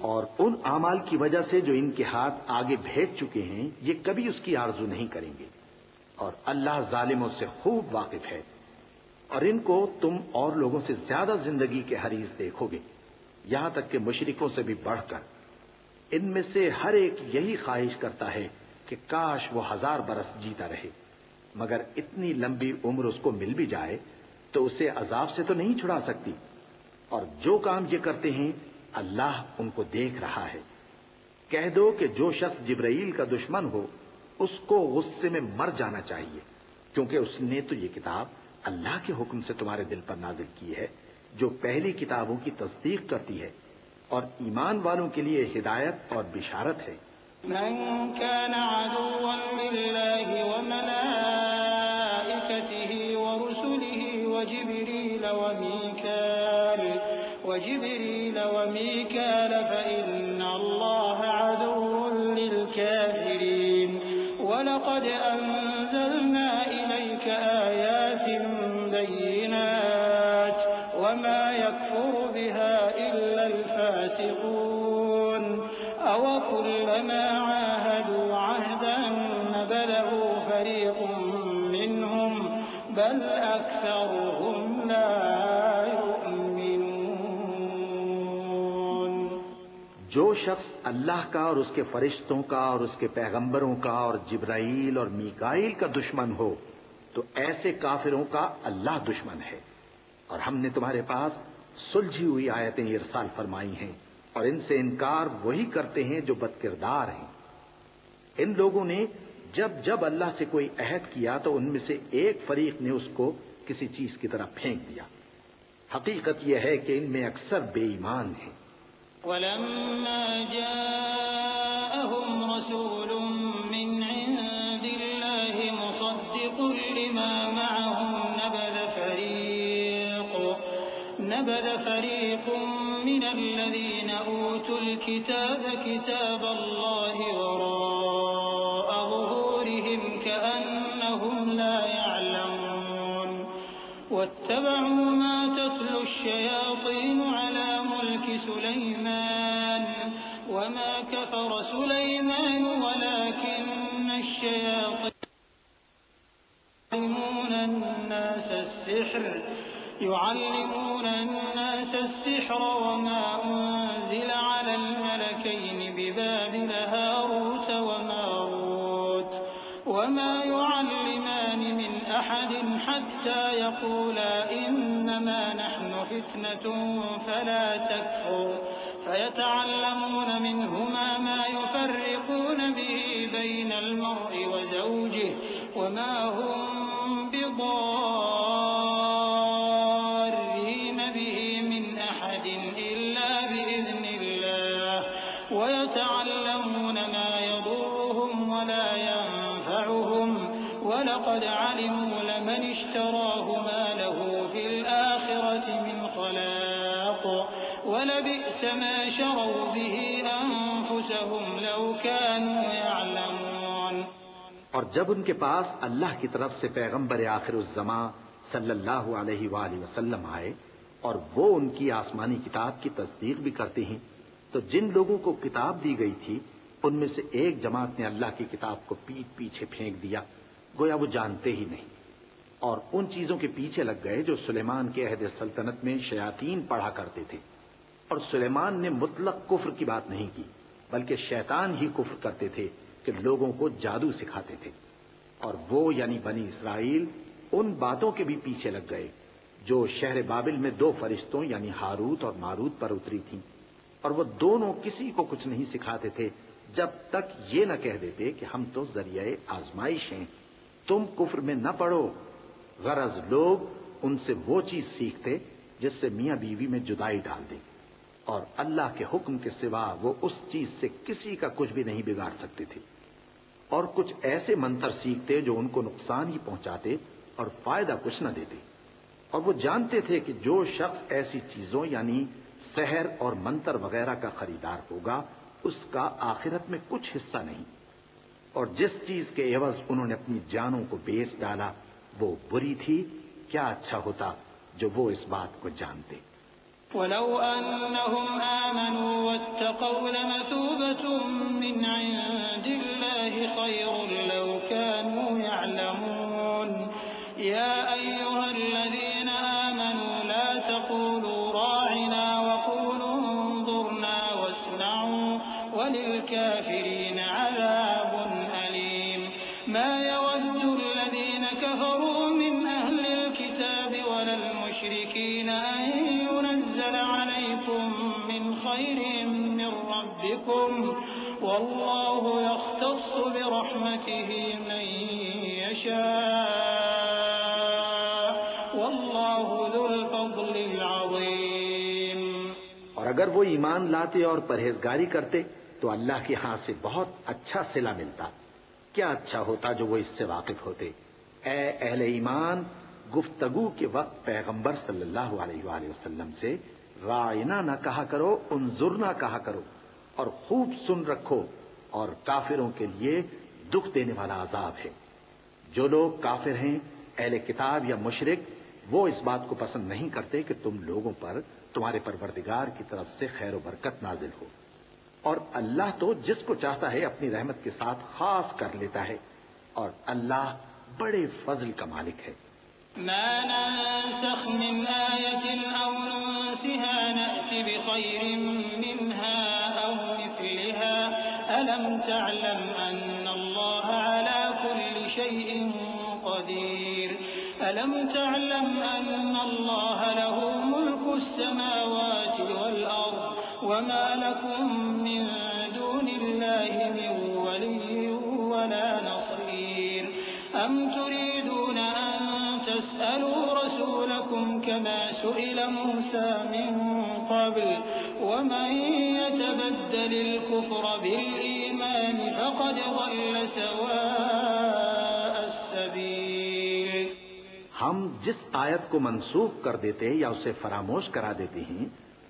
اور ان اعمال کی وجہ سے جو ان کے ہاتھ آگے بھیج چکے ہیں یہ کبھی اس کی آرزو نہیں کریں گے، اور اللہ ظالموں سے خوب واقف ہے۔ اور ان کو تم اور لوگوں سے زیادہ زندگی کے حریص دیکھو گے، یہاں تک کہ مشرکوں سے بھی بڑھ کر۔ ان میں سے ہر ایک یہی خواہش کرتا ہے کہ کاش وہ 1000 برس جیتا رہے، مگر اتنی لمبی عمر اس کو مل بھی جائے تو اسے عذاب سے تو نہیں چھڑا سکتی۔ اور جو کام یہ کرتے ہیں اللہ ان کو دیکھ رہا ہے۔ کہہ دو کہ جو شخص جبرائیل کا دشمن ہو اس کو غصے میں مر جانا چاہیے، کیونکہ اس نے تو یہ کتاب اللہ کے حکم سے تمہارے دل پر نازل کی ہے، جو پہلی کتابوں کی تصدیق کرتی ہے اور ایمان والوں کے لیے ہدایت اور بشارت ہے۔ من كان عدوا لله وملائكته ورسله وجبريل وميكال فإن الله عدو للكافرين ولقد أنزلنا إليك آيات بينات وما يكفر بها إلا الفاسقون أوكلما عاهدوا عهدا نبذه فريق منهم بل أكثرهم لا يؤمنون۔ جو شخص اللہ کا اور اس کے فرشتوں کا اور اس کے پیغمبروں کا اور جبرائیل اور میکائیل کا دشمن ہو تو ایسے کافروں کا اللہ دشمن ہے۔ اور ہم نے تمہارے پاس سلجھی ہوئی آیتیں ارسال فرمائی ہیں، اور ان سے انکار وہی کرتے ہیں جو بد کردار ہیں۔ ان لوگوں نے جب جب اللہ سے کوئی عہد کیا تو ان میں سے ایک فریق نے اس کو کسی چیز کی طرح پھینک دیا۔ حقیقت یہ ہے کہ ان میں اکثر بے ایمان ہیں۔ وَلَمَّا جَاءَهُمْ رَسُولٌ مِّنْ عِندِ اللَّهِ مُصَدِّقٌ لِّمَا مَعَهُمْ نَبَذَ فَرِيقٌ مِّنَ الَّذِينَ أُوتُوا الْكِتَابَ كِتَابَ اللَّهِ وَرَاءَ ظُهُورِهِمْ كَأَنَّهُمْ لَا يَعْلَمُونَ وَاتَّبَعُوا مَا تَتْلُو الشَّيَاطِينُ عَلَى مُلْكِ سُلَيْمَانَ وَمَا كَفَرَ سُلَيْمَانُ وَلَكِنَّ الشَّيَاطِينَ يعلمون الناس السحر وما أنزل على الملكين ببابل هاروت وماروت وما يعلمان من أحد حتى يقولا إنما نحن فتنة فلا تكفر فيتعلمون منهما ما يفرقون به بين المرء وزوجه وما هم بضارين به من أحد إلا بإذن الله ويتعلمون ما يضرهم ولا ينفعهم ولقد علموا لمن اشتراه ما له في الآخرة من خلاق ولبئس ما شروا به أنفسهم لو كانوا يعلمون۔ اور جب ان کے پاس اللہ کی طرف سے پیغمبر آخر الزماں صلی اللہ علیہ وآلہ وسلم آئے اور وہ ان کی آسمانی کتاب کی تصدیق بھی کرتے ہیں، تو جن لوگوں کو کتاب دی گئی تھی ان میں سے ایک جماعت نے اللہ کی کتاب کو پیٹ پیچھے پھینک دیا، گویا وہ جانتے ہی نہیں، اور ان چیزوں کے پیچھے لگ گئے جو سلیمان کے عہد سلطنت میں شیاطین پڑھا کرتے تھے۔ اور سلیمان نے مطلق کفر کی بات نہیں کی، بلکہ شیطان ہی کفر کرتے تھے کہ لوگوں کو جادو سکھاتے تھے۔ اور وہ یعنی بنی اسرائیل ان باتوں کے بھی پیچھے لگ گئے جو شہر بابل میں 2 فرشتوں یعنی ہاروت اور ماروت پر اتری تھیں، اور وہ دونوں کسی کو کچھ نہیں سکھاتے تھے جب تک یہ نہ کہہ دیتے کہ ہم تو ذریعہ آزمائش ہیں، تم کفر میں نہ پڑو۔ غرض لوگ ان سے وہ چیز سیکھتے جس سے میاں بیوی میں جدائی ڈال دے، اور اللہ کے حکم کے سوا وہ اس چیز سے کسی کا کچھ بھی نہیں بگاڑ سکتے تھے، اور کچھ ایسے منتر سیکھتے جو ان کو نقصان ہی پہنچاتے اور فائدہ کچھ نہ دیتے۔ اور وہ جانتے تھے کہ جو شخص ایسی چیزوں یعنی سحر اور منتر وغیرہ کا خریدار ہوگا اس کا آخرت میں کچھ حصہ نہیں، اور جس چیز کے عوض انہوں نے اپنی جانوں کو بیچ ڈالا وہ بری تھی۔ کیا اچھا ہوتا جو وہ اس بات کو جانتے۔ وَلَوْ أَنَّهُمْ آمَنُوا وَاتَّقَوْا لَمَثُوبَةٌ مِّنْ عِندِ اللَّهِ خَيْرٌ لَّوْ كَانُوا يَعْلَمُونَ۔ يَا أَيُّهَا الَّذِينَ تقولوا راعنا وقولوا انظرنا واسمعوا وللكافرين عذاب أليم ما يود الذين كفروا من أهل الكتاب ولا المشركين أن ينزل عليكم من خير من ربكم والله يختص برحمته من يشاء والله ذو الفضل العظيم۔ اور اگر وہ ایمان لاتے اور پرہیزگاری کرتے تو اللہ کے ہاں سے بہت اچھا صلہ ملتا۔ کیا اچھا ہوتا جو وہ اس سے واقف ہوتے۔ اے اہل ایمان، گفتگو کے وقت پیغمبر صلی اللہ علیہ وآلہ وسلم سے رائنا نہ کہا کرو، انظرنا کہا کرو، اور خوب سن رکھو، اور کافروں کے لیے دکھ دینے والا عذاب ہے۔ جو لوگ کافر ہیں، اہل کتاب یا مشرک، وہ اس بات کو پسند نہیں کرتے کہ تم لوگوں پر تمہارے پروردگار کی طرف سے خیر و برکت نازل ہو، اور اللہ تو جس کو چاہتا ہے اپنی رحمت کے ساتھ خاص کر لیتا ہے، اور اللہ بڑے فضل کا مالک ہے۔ ما ننسخ من آية أو ننسها نأت بخير منها أو مثلها ألم تعلم أن الله على كل شيء قدير ألم تعلم أن الله له ملك السماوات والأرض وما لكم من دون الله من ولي ولا نصير أم تريدون أن تسألوا رسولكم كما سئل موسى من قبل ومن يتبدل الكفر بالإيمان فقد ضل سواء السبيل۔ ہم جس آیت کو منسوخ کر دیتے یا اسے فراموش کرا دیتے ہیں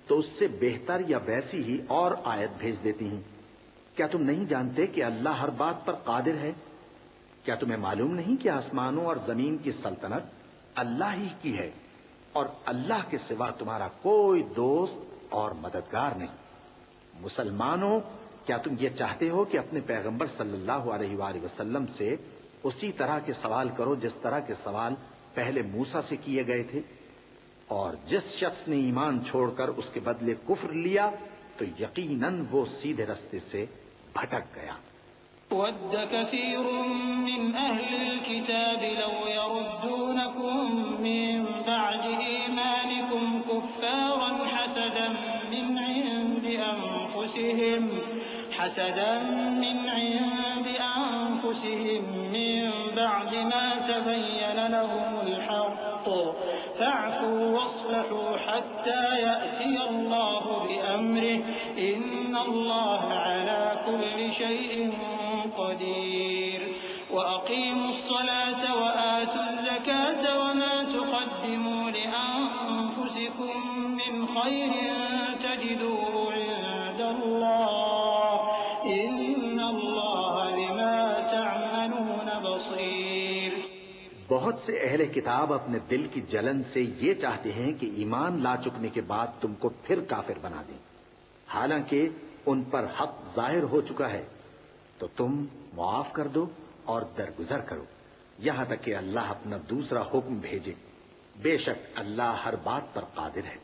تو اس سے بہتر یا ویسی ہی اور آیت بھیج دیتی ہیں۔ کیا تم نہیں جانتے کہ اللہ ہر بات پر قادر ہے؟ کیا تمہیں معلوم نہیں کہ آسمانوں اور زمین کی سلطنت اللہ ہی کی ہے، اور اللہ کے سوا تمہارا کوئی دوست اور مددگار نہیں؟ مسلمانوں، کیا تم یہ چاہتے ہو کہ اپنے پیغمبر صلی اللہ علیہ وآلہ وسلم سے اسی طرح کے سوال کرو جس طرح کے سوال پہلے موسیٰ سے کیے گئے تھے؟ اور جس شخص نے ایمان چھوڑ کر اس کے بدلے کفر لیا تو یقیناً وہ سیدھے رستے سے بھٹک گیا۔ ود كثير من أهل الكتاب لو يردونكم من بعد إيمانكم كفارا حسدا من عند أنفسهم من بعد ما تبين لهم الحق فاعفوا واصلحوا حتى يأتي الله بأمره إن الله على كل شيء قدير وأقيموا الصلاة وآتوا الزكاة وما تقدموا لأنفسكم من خير تجدوه عند الله إن الله بما تعملون بصير۔ بہت سے اہل کتاب اپنے دل کی جلن سے یہ چاہتے ہیں کہ ایمان لا چکنے کے بعد تم کو پھر کافر بنا دیں، حالانکہ ان پر حق ظاہر ہو چکا ہے۔ تو تم معاف کر دو اور درگزر کرو یہاں تک کہ اللہ اپنا دوسرا حکم بھیجے۔ بے شک اللہ ہر بات پر قادر ہے۔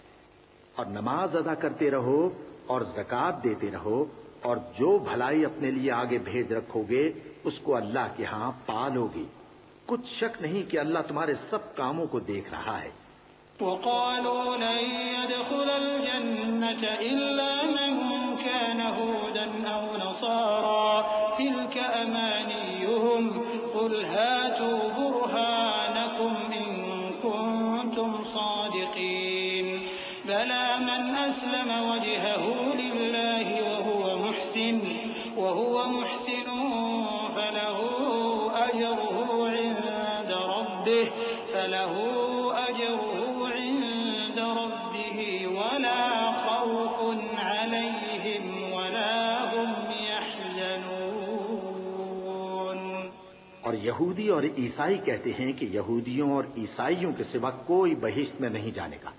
اور نماز ادا کرتے رہو اور زکوٰۃ دیتے رہو، اور جو بھلائی اپنے لیے آگے بھیج رکھو گے اس کو اللہ کے ہاں پالو گے۔ کچھ شک نہیں کہ اللہ تمہارے سب کاموں کو دیکھ رہا ہے۔ وقالوا لن يدخل الجنة إلا من كان هودا أو نصارى تلك أمانيهم قل هاتوا برهانكم إن كنتم صادقين بلى من أسلم وجهه لله وهو محسن فله أجره عند ربه ولا خوف عليهم ولا هم يحزنون۔ اور یہودی اور عیسائی کہتے ہیں کہ یہودیوں اور عیسائیوں کے سوا کوئی بہشت میں نہیں جانے گا۔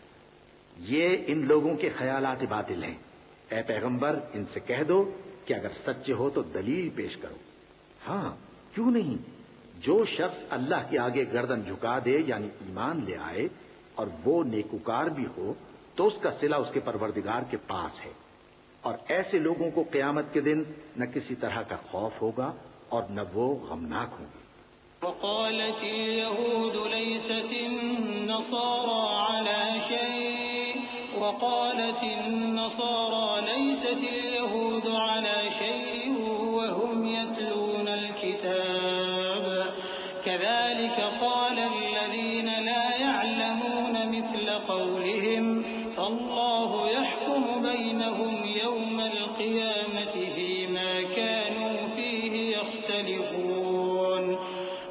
یہ ان لوگوں کے خیالات باطل ہیں۔ اے پیغمبر، ان سے کہہ دو کہ اگر سچے ہو تو دلیل پیش کرو۔ ہاں، کیوں نہیں؟ جو شخص اللہ کے آگے گردن جھکا دے یعنی ایمان لے آئے اور وہ نیکوکار بھی ہو تو اس کا صلہ اس کے پروردگار کے پاس ہے، اور ایسے لوگوں کو قیامت کے دن نہ کسی طرح کا خوف ہوگا اور نہ وہ غمناک ہوں گے۔ وقالت اليهود ليست النصارى على شيء وقالت النصارى ليست اليهود على شيء وهم يتلون الكتاب كذلك قال الذين لا يعلمون مثل قولهم فالله يحكم بينهم يوم القيامة فيما كانوا فيه يختلفون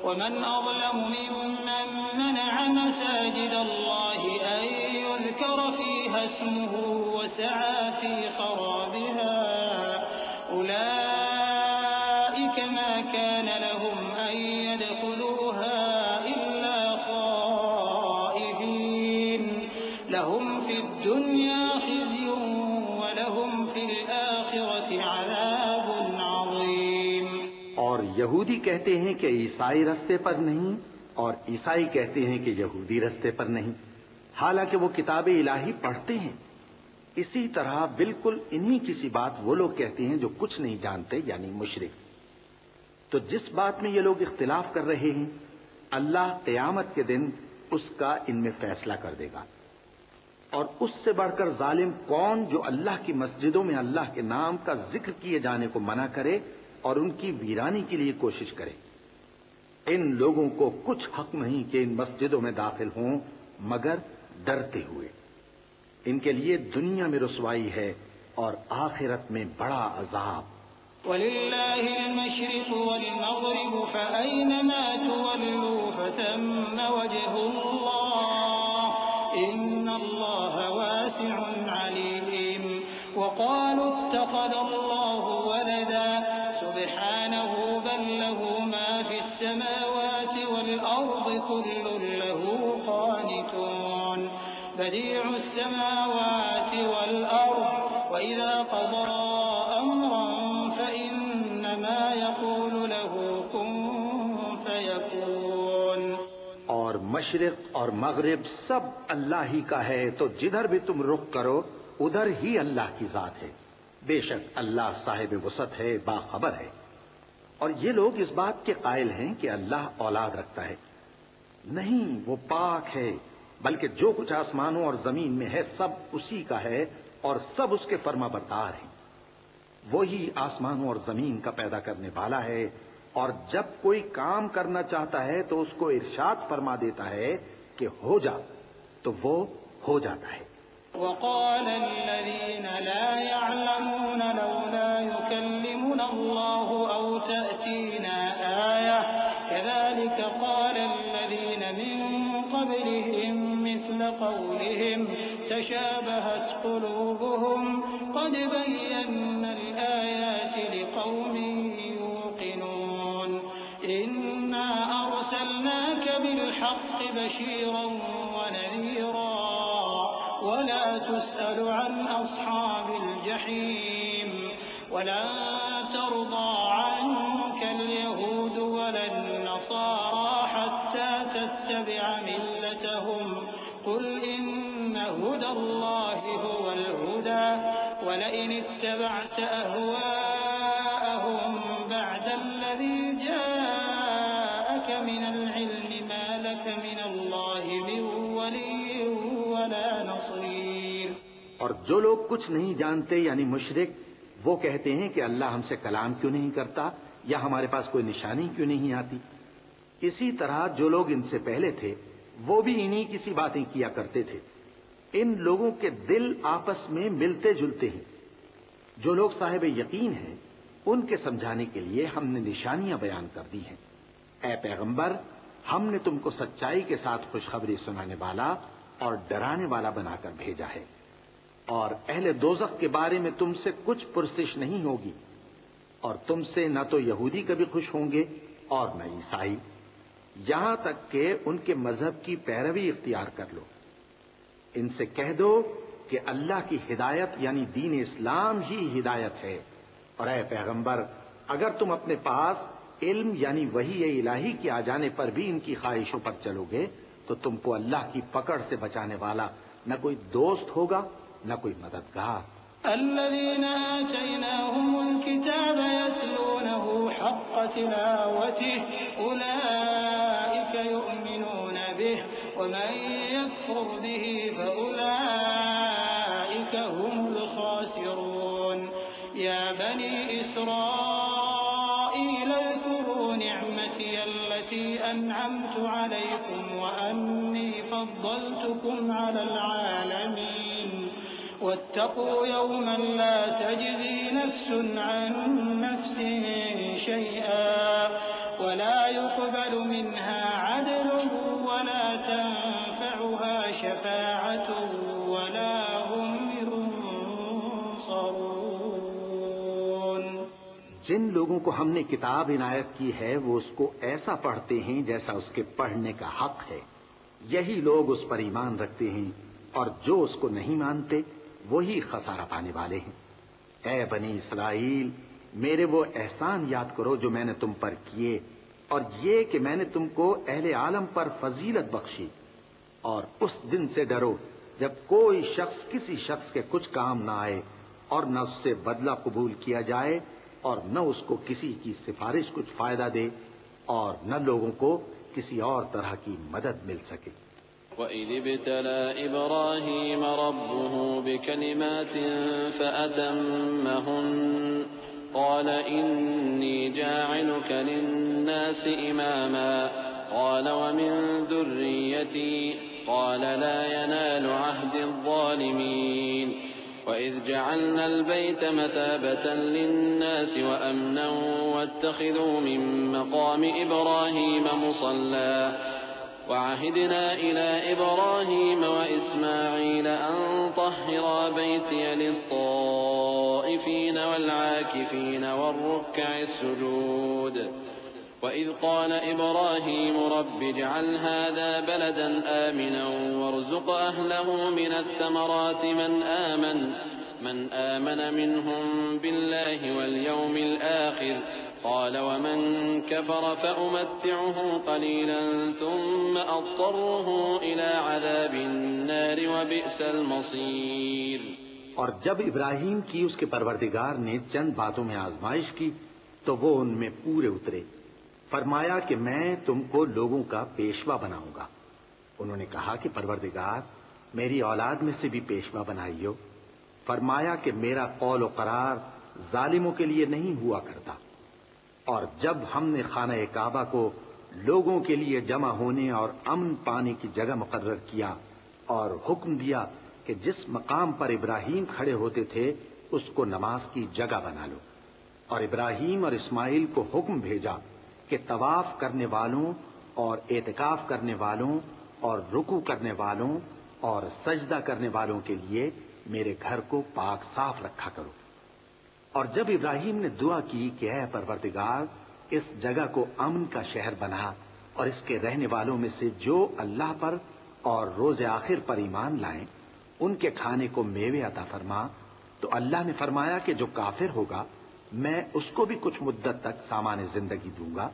ومن أظلم ممن منع مساجد الله أن يذكر فيها اسمه وسعى في خرابها أولئك ما كان لهم أن يدخلوها إلا خائفين لهم في الدنيا خزي ولهم في الآخرة عذاب عظيم۔ اور یہودی کہتے ہیں کہ عیسائی رستے پر نہیں، اور عیسائی کہتے ہیں کہ یہودی رستے پر نہیں، حالانکہ وہ کتاب الہی پڑھتے ہیں۔ اسی طرح بالکل انہی کسی بات وہ لوگ کہتے ہیں جو کچھ نہیں جانتے، یعنی مشرک۔ تو جس بات میں یہ لوگ اختلاف کر رہے ہیں، اللہ قیامت کے دن اس کا ان میں فیصلہ کر دے گا۔ اور اس سے بڑھ کر ظالم کون جو اللہ کی مسجدوں میں اللہ کے نام کا ذکر کیے جانے کو منع کرے اور ان کی ویرانی کے لیے کوشش کرے۔ ان لوگوں کو کچھ حق نہیں کہ ان مسجدوں میں داخل ہوں مگر ڈرتے ہوئے۔ ان کے لیے دنیا میں رسوائی ہے اور آخرت میں بڑا عذاب۔ وَلِلَّهِ الْمَشْرِقُ وَالْمَغْرِبُ فَأَيْنَمَا تُوَلُّوا فَثَمَّ وَجْهُ اللَّهِ إِنَّ اللَّهَ وَاسِعٌ عَلِيمٌ وَقَالُوا اتَّخَذَ اللَّهُ وَلَدًا سُبْحَانَهُ بَل لَّهُ مَا فِي السَّمَاوَاتِ وَالْأَرْضِ كُلٌّ لَّهُ قَانِتُونَ بَدِيعُ السَّمَاوَاتِ وَالْأَرْضِ وَإِذَا قَضَىٰ أَمْرًا فَإِنَّمَا يَقُولُ لَهُ كُن فَيَكُونُ۔ اور مشرق اور مغرب سب اللہ ہی کا ہے، تو جدھر بھی تم رخ کرو ادھر ہی اللہ کی ذات ہے۔ بے شک اللہ صاحب وسعت ہے، باخبر ہے۔ اور یہ لوگ اس بات کے قائل ہیں کہ اللہ اولاد رکھتا ہے۔ نہیں، وہ پاک ہے، بلکہ جو کچھ آسمانوں اور زمین میں ہے سب اسی کا ہے اور سب اس کے فرما بردار ہیں۔ وہی آسمانوں اور زمین کا پیدا کرنے والا ہے، اور جب کوئی کام کرنا چاہتا ہے تو اس کو ارشاد فرما دیتا ہے کہ ہو جا، تو وہ ہو جاتا ہے۔ وقال الذين لا يعلمون لولا يكلمنا الله أو تأتينا آية كذلك قال الذين من قبلهم مثل قولهم تشابهت قلوبهم قد بينا الآيات لقوم يوقنون إنا أرسلناك بالحق بشيرا ونذيرا ولا تسأل عن أصحاب الجحيم ولن ترضى عنك اليهود ولا النصارى حتى تتبع ملتهم قل إن هدى الله هو الهدى ولئن اتبعت أهواءهم بعد الذي جاءك من العلم ما لك من الله من ولي ولا نصير۔ اور جو لوگ کچھ نہیں جانتے یعنی مشرک، وہ کہتے ہیں کہ اللہ ہم سے کلام کیوں نہیں کرتا یا ہمارے پاس کوئی نشانی کیوں نہیں آتی۔ اسی طرح جو لوگ ان سے پہلے تھے وہ بھی انہی کسی باتیں کیا کرتے تھے۔ ان لوگوں کے دل آپس میں ملتے جلتے ہیں۔ جو لوگ صاحب یقین ہیں ان کے سمجھانے کے لیے ہم نے نشانیاں بیان کر دی ہیں۔ اے پیغمبر، ہم نے تم کو سچائی کے ساتھ خوشخبری سنانے والا اور ڈرانے والا بنا کر بھیجا ہے، اور اہل دوزخ کے بارے میں تم سے کچھ پرسش نہیں ہوگی، اور تم سے نہ تو یہودی کبھی خوش ہوں گے اور نہ عیسائی، یہاں تک کہ ان کے مذہب کی پیروی اختیار کر لو۔ ان سے کہہ دو کہ اللہ کی ہدایت یعنی دین اسلام ہی ہدایت ہے، اور اے پیغمبر اگر تم اپنے پاس علم یعنی وحی الہی کے آ جانے پر بھی ان کی خواہشوں پر چلو گے تو تم کو اللہ کی پکڑ سے بچانے والا نہ کوئی دوست ہوگا نہ کوئی مددگار۔ الذين آتيناهم الكتاب يتلونه حق تلاوته أولئك يؤمنون به ومن يكفر به فأولئك هم الخاسرون يا بني إسرائيل اذكروا نعمتي التي أنعمت عليكم وأني فضلتكم على العالمين واتقوا يوما لا تجزي نفس عن نفس شيئا ولا يقبل منها عدل ولا تنفعها شفاعة ولا هم ينصرون۔ جن لوگوں کو ہم نے کتاب عنایت کی ہے وہ اس کو ایسا پڑھتے ہیں جیسا اس کے پڑھنے کا حق ہے، یہی لوگ اس پر ایمان رکھتے ہیں، اور جو اس کو نہیں مانتے وہی خسارہ پانے والے ہیں۔ اے بنی اسرائیل، میرے وہ احسان یاد کرو جو میں نے تم پر کیے، اور یہ کہ میں نے تم کو اہل عالم پر فضیلت بخشی، اور اس دن سے ڈرو جب کوئی شخص کسی شخص کے کچھ کام نہ آئے، اور نہ اس سے بدلہ قبول کیا جائے، اور نہ اس کو کسی کی سفارش کچھ فائدہ دے، اور نہ لوگوں کو کسی اور طرح کی مدد مل سکے۔ وَإِذِ ابْتَلَى إِبْرَاهِيمَ رَبُّهُ بِكَلِمَاتٍ فَأَتَمَّهُنَّ قَالَ إِنِّي جَاعِلُكَ لِلنَّاسِ إِمَامًا قَالَ وَمِن ذُرِّيَّتِي قَالَ لَا يَنَالُ عَهْدِي الظَّالِمِينَ وَإِذْ جَعَلْنَا الْبَيْتَ مَثَابَةً لِلنَّاسِ وَأَمْنًا وَاتَّخِذُوا مِن مَّقَامِ إِبْرَاهِيمَ مُصَلًّى وعهدنا إلى إبراهيم وإسماعيل أن طهرا بيتي للطائفين والعاكفين والركع السجود وإذ قال إبراهيم رب اجعل هذا بلدا آمنا وارزق أهله من الثمرات من آمن منهم بالله واليوم الآخر قال ومن كفر فأمتعه قليلا ثم أضطره إلى عذاب النار وبئس المصير۔ اور جب ابراہیم کی اس کے پروردگار نے چند باتوں میں آزمائش کی تو وہ ان میں پورے اترے۔ فرمایا کہ میں تم کو لوگوں کا پیشوا بناؤں گا۔ انہوں نے کہا کہ پروردگار میری اولاد میں سے بھی پیشوا بنائیو۔ فرمایا کہ میرا قول و قرار ظالموں کے لیے نہیں ہوا کرتا۔ اور جب ہم نے خانہ کعبہ کو لوگوں کے لیے جمع ہونے اور امن پانے کی جگہ مقرر کیا اور حکم دیا کہ جس مقام پر ابراہیم کھڑے ہوتے تھے اس کو نماز کی جگہ بنا لو، اور ابراہیم اور اسماعیل کو حکم بھیجا کہ طواف کرنے والوں اور اعتکاف کرنے والوں اور رکوع کرنے والوں اور سجدہ کرنے والوں کے لیے میرے گھر کو پاک صاف رکھا کرو۔ اور جب ابراہیم نے دعا کی کہ اے پروردگار اس جگہ کو امن کا شہر بنا، اور اس کے رہنے والوں میں سے جو اللہ پر اور روز آخر پر ایمان لائیں ان کے کھانے کو میوے عطا فرما، تو اللہ نے فرمایا کہ جو کافر ہوگا میں اس کو بھی کچھ مدت تک سامان زندگی دوں گا،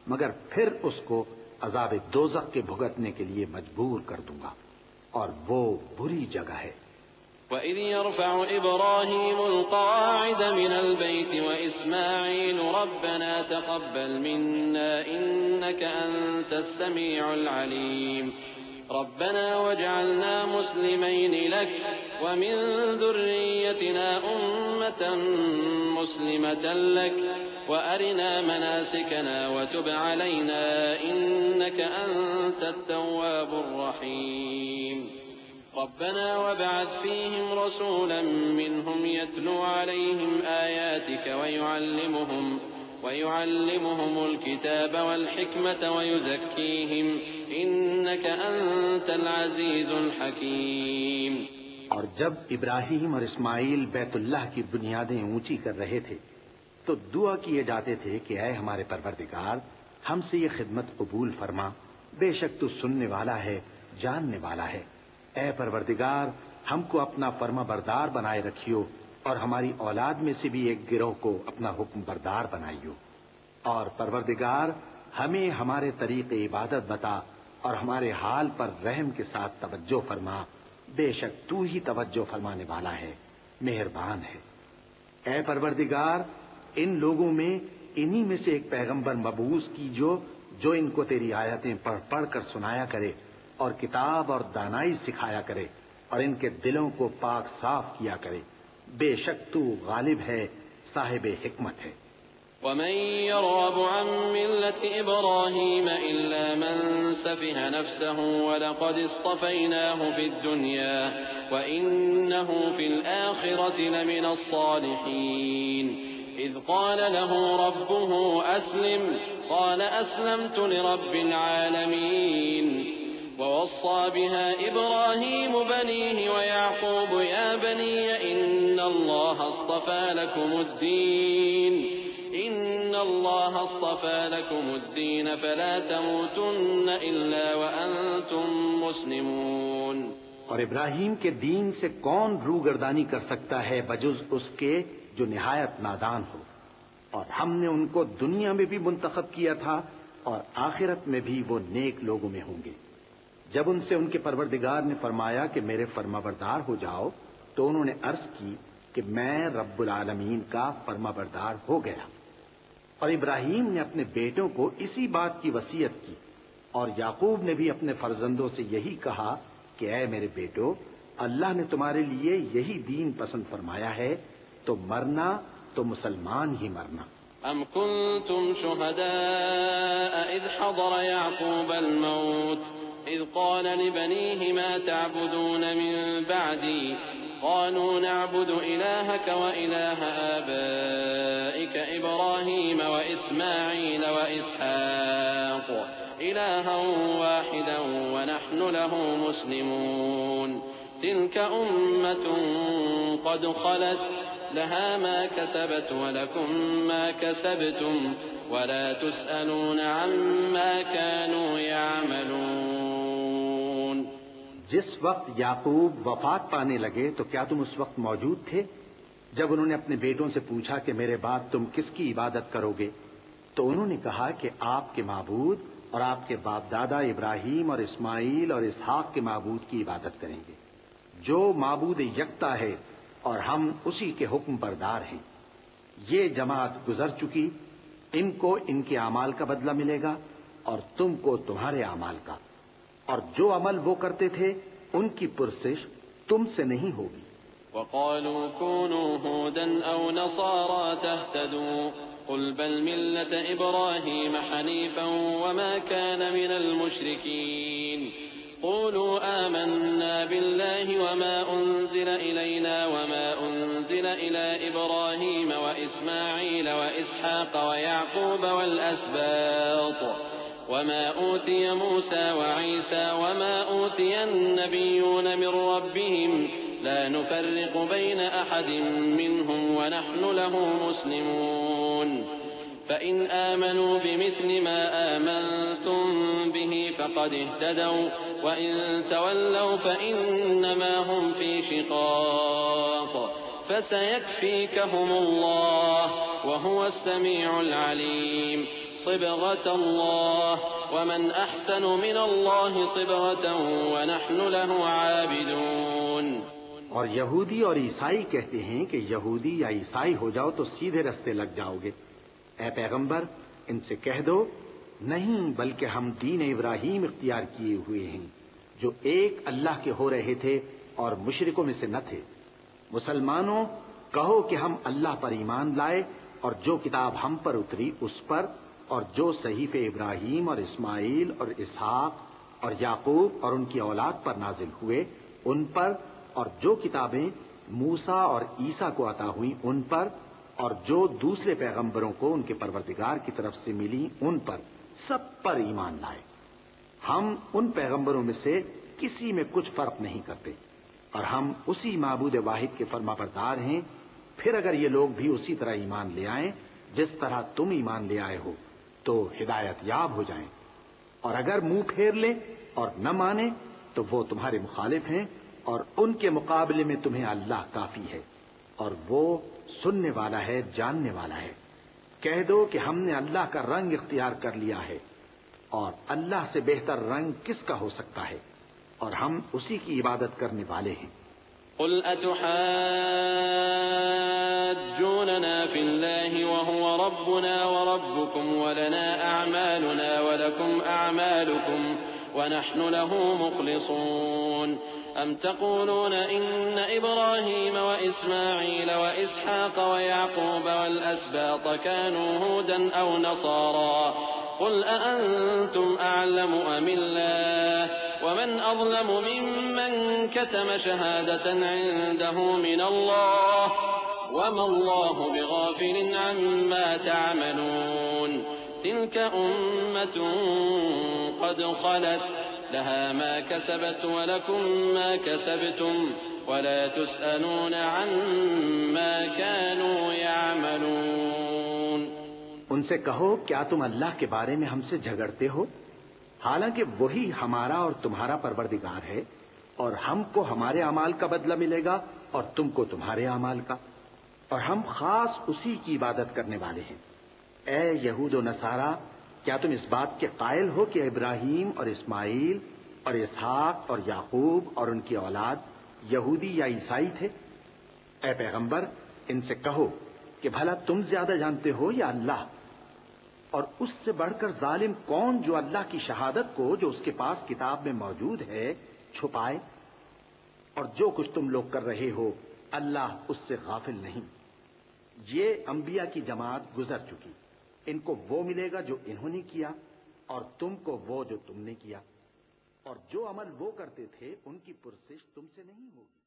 مگر پھر اس کو عذاب دوزخ کے بھگتنے کے لیے مجبور کر دوں گا، اور وہ بری جگہ ہے۔ وَإِذْ يَرْفَعُ إِبْرَاهِيمُ الْقَوَاعِدَ مِنَ الْبَيْتِ وَإِسْمَاعِيلُ رَبَّنَا تَقَبَّلْ مِنَّا إِنَّكَ أَنْتَ السَّمِيعُ الْعَلِيمُ رَبَّنَا وَاجْعَلْنَا مُسْلِمَيْنِ لَكَ وَمِنْ ذُرِّيَّتِنَا أُمَّةً مُسْلِمَةً لَكَ وَأَرِنَا مَنَاسِكَنَا وَتُبْ عَلَيْنَا إِنَّكَ أَنْتَ التَّوَّابُ الرَّحِيمُ ربنا وابعث فيهم رسولا منهم يتلو عليهم آياتك ويعلمهم الكتاب والحكمة ويزكيهم إنك أنت العزيز الحكيم۔ اور جب ابراہیم اور اسماعیل بیت اللہ کی بنیادیں اونچی کر رہے تھے تو دعا کیے جاتے تھے کہ اے ہمارے پروردگار ہم سے یہ خدمت قبول فرما، بے شک تو سننے والا ہے، جاننے والا ہے۔ اے پروردگار ہم کو اپنا فرما بردار بنائے رکھیو، اور ہماری اولاد میں سے بھی ایک گروہ کو اپنا حکم بردار بنائیو، اور پروردگار ہمیں ہمارے طریق عبادت بتا اور ہمارے حال پر رحم کے ساتھ توجہ فرما، بے شک تو ہی توجہ فرمانے والا ہے، مہربان ہے۔ اے پروردگار، ان لوگوں میں انہی میں سے ایک پیغمبر مبعوث کیجو جو ان کو تیری آیتیں پڑھ پڑھ کر سنایا کرے اور کتاب اور دانائی سکھایا کرے اور ان کے دلوں کو پاک صاف کیا کرے، بے شک تو غالب ہے، صاحب حکمت ہے۔ ومن يرغب عن ملة إبراهيم إلا من سفه نفسه ولقد اصطفيناه في الدنيا وإنه في الآخرة لمن الصالحين إذ قال له ربه أسلم قال أسلمت لرب العالمين ووصى بها إبراهيم بنيه ويعقوب يا بني إن الله اصطفى لكم الدين فلا تموتن إلا وأنتم مسلمون۔ اور ابراہیم کے دین سے کون روگردانی کر سکتا ہے بجز اس کے جو نہایت نادان ہو، اور ہم نے ان کو دنیا میں بھی منتخب کیا تھا اور آخرت میں بھی وہ نیک لوگوں میں ہوں گے۔ جب ان سے ان کے پروردگار نے فرمایا کہ میرے فرمانبردار ہو جاؤ تو انہوں نے عرض کی کہ میں رب العالمین کا فرمانبردار ہو گیا۔ اور ابراہیم نے اپنے بیٹوں کو اسی بات کی وصیت کی، اور یعقوب نے بھی اپنے فرزندوں سے یہی کہا کہ اے میرے بیٹو، اللہ نے تمہارے لیے یہی دین پسند فرمایا ہے، تو مرنا تو مسلمان ہی مرنا۔ أم كنتم شهداء إذ حضر يعقوب الموت إذ قال لبنيه ما تعبدون من بعدي قالوا نعبد إلهك وإله آبائك إبراهيم وإسماعيل وإسحاق إلها واحدا ونحن له مسلمون تلك أمة قد خلت لها ما كسبت ولكم ما كسبتم ولا تسألون عما كانوا يعملون۔ جس وقت یعقوب وفات پانے لگے تو کیا تم اس وقت موجود تھے جب انہوں نے اپنے بیٹوں سے پوچھا کہ میرے بعد تم کس کی عبادت کرو گے؟ تو انہوں نے کہا کہ آپ کے معبود اور آپ کے باپ دادا ابراہیم اور اسماعیل اور اسحاق کے معبود کی عبادت کریں گے، جو معبود یکتا ہے اور ہم اسی کے حکم بردار ہیں۔ یہ جماعت گزر چکی، ان کو ان کے اعمال کا بدلہ ملے گا اور تم کو تمہارے اعمال کا، اور جو عمل وہ کرتے تھے ان کی پرسش تم سے نہیں ہوگی۔ وقالوا كونوا هودا أو نصارى تهتدوا قل بل ملة إبراهيم حنيفا وما كان من المشركين قولوا آمنا بالله وما أنزل إلينا وما أنزل إلى إبراهيم وإسماعيل وإسحاق ويعقوب والأسباط وما أوتي موسى وعيسى وما أوتي النبيون من ربهم لا نفرق بين أحد منهم ونحن له مسلمون فإن آمنوا بمثل ما آمنتم به فقد اهتدوا وإن تولوا فإنما هم في شقاق فسيكفيكهم الله وهو السميع العليم صبغة الله ومن أحسن من الله صبغة ونحن له عابدون۔ اور یہودی اور عیسائی کہتے ہیں کہ یہودی یا عیسائی ہو جاؤ تو سیدھے رستے لگ جاؤ گے۔ اے پیغمبر، ان سے کہہ دو نہیں، بلکہ ہم دین ابراہیم اختیار کیے ہوئے ہیں جو ایک اللہ کے ہو رہے تھے اور مشرکوں میں سے نہ تھے۔ مسلمانوں، کہو کہ ہم اللہ پر ایمان لائے اور جو کتاب ہم پر اتری اس پر، اور جو صحیفے ابراہیم اور اسماعیل اور اسحاق اور یعقوب اور ان کی اولاد پر نازل ہوئے ان پر، اور جو کتابیں موسیٰ اور عیسیٰ کو عطا ہوئیں ان پر، اور جو دوسرے پیغمبروں کو ان کے پروردگار کی طرف سے ملی ان پر، سب پر ایمان لائے۔ ہم ان پیغمبروں میں سے کسی میں کچھ فرق نہیں کرتے، اور ہم اسی معبود واحد کے فرمانبردار ہیں۔ پھر اگر یہ لوگ بھی اسی طرح ایمان لے آئیں جس طرح تم ایمان لے آئے ہو تو ہدایت یاب ہو جائیں، اور اگر منہ پھیر لیں اور نہ مانیں تو وہ تمہارے مخالف ہیں، اور ان کے مقابلے میں تمہیں اللہ کافی ہے، اور وہ سننے والا ہے، جاننے والا ہے۔ کہہ دو کہ ہم نے اللہ کا رنگ اختیار کر لیا ہے، اور اللہ سے بہتر رنگ کس کا ہو سکتا ہے، اور ہم اسی کی عبادت کرنے والے ہیں۔ قل أتحاجوننا في الله وهو ربنا وربكم ولنا أعمالنا ولكم أعمالكم ونحن له مخلصون أم تقولون إن إبراهيم وإسماعيل وإسحاق ويعقوب والأسباط كانوا هودا أو نصارى قل أأنتم أعلم أم الله ومن أظلم ممن كتم شهادة عنده من الله وما الله بغافل عما تعملون تلك أمة قد خلت لها ما كسبت ولكم ما كسبتم ولا تسألون عما كانوا يعملون۔ ان سے کہو کیا تم اللہ کے بارے میں ہم سے جھگڑتے ہو، حالانکہ وہی ہمارا اور تمہارا پروردگار ہے، اور ہم کو ہمارے اعمال کا بدلہ ملے گا اور تم کو تمہارے اعمال کا، اور ہم خاص اسی کی عبادت کرنے والے ہیں۔ اے یہود و نصارہ، کیا تم اس بات کے قائل ہو کہ ابراہیم اور اسماعیل اور اسحاق اور یعقوب اور ان کی اولاد یہودی یا عیسائی تھے؟ اے پیغمبر، ان سے کہو کہ بھلا تم زیادہ جانتے ہو یا اللہ؟ اور اس سے بڑھ کر ظالم کون جو اللہ کی شہادت کو جو اس کے پاس کتاب میں موجود ہے چھپائے؟ اور جو کچھ تم لوگ کر رہے ہو اللہ اس سے غافل نہیں۔ یہ انبیاء کی جماعت گزر چکی، ان کو وہ ملے گا جو انہوں نے کیا، اور تم کو وہ جو تم نے کیا، اور جو عمل وہ کرتے تھے ان کی پرسش تم سے نہیں ہوگی۔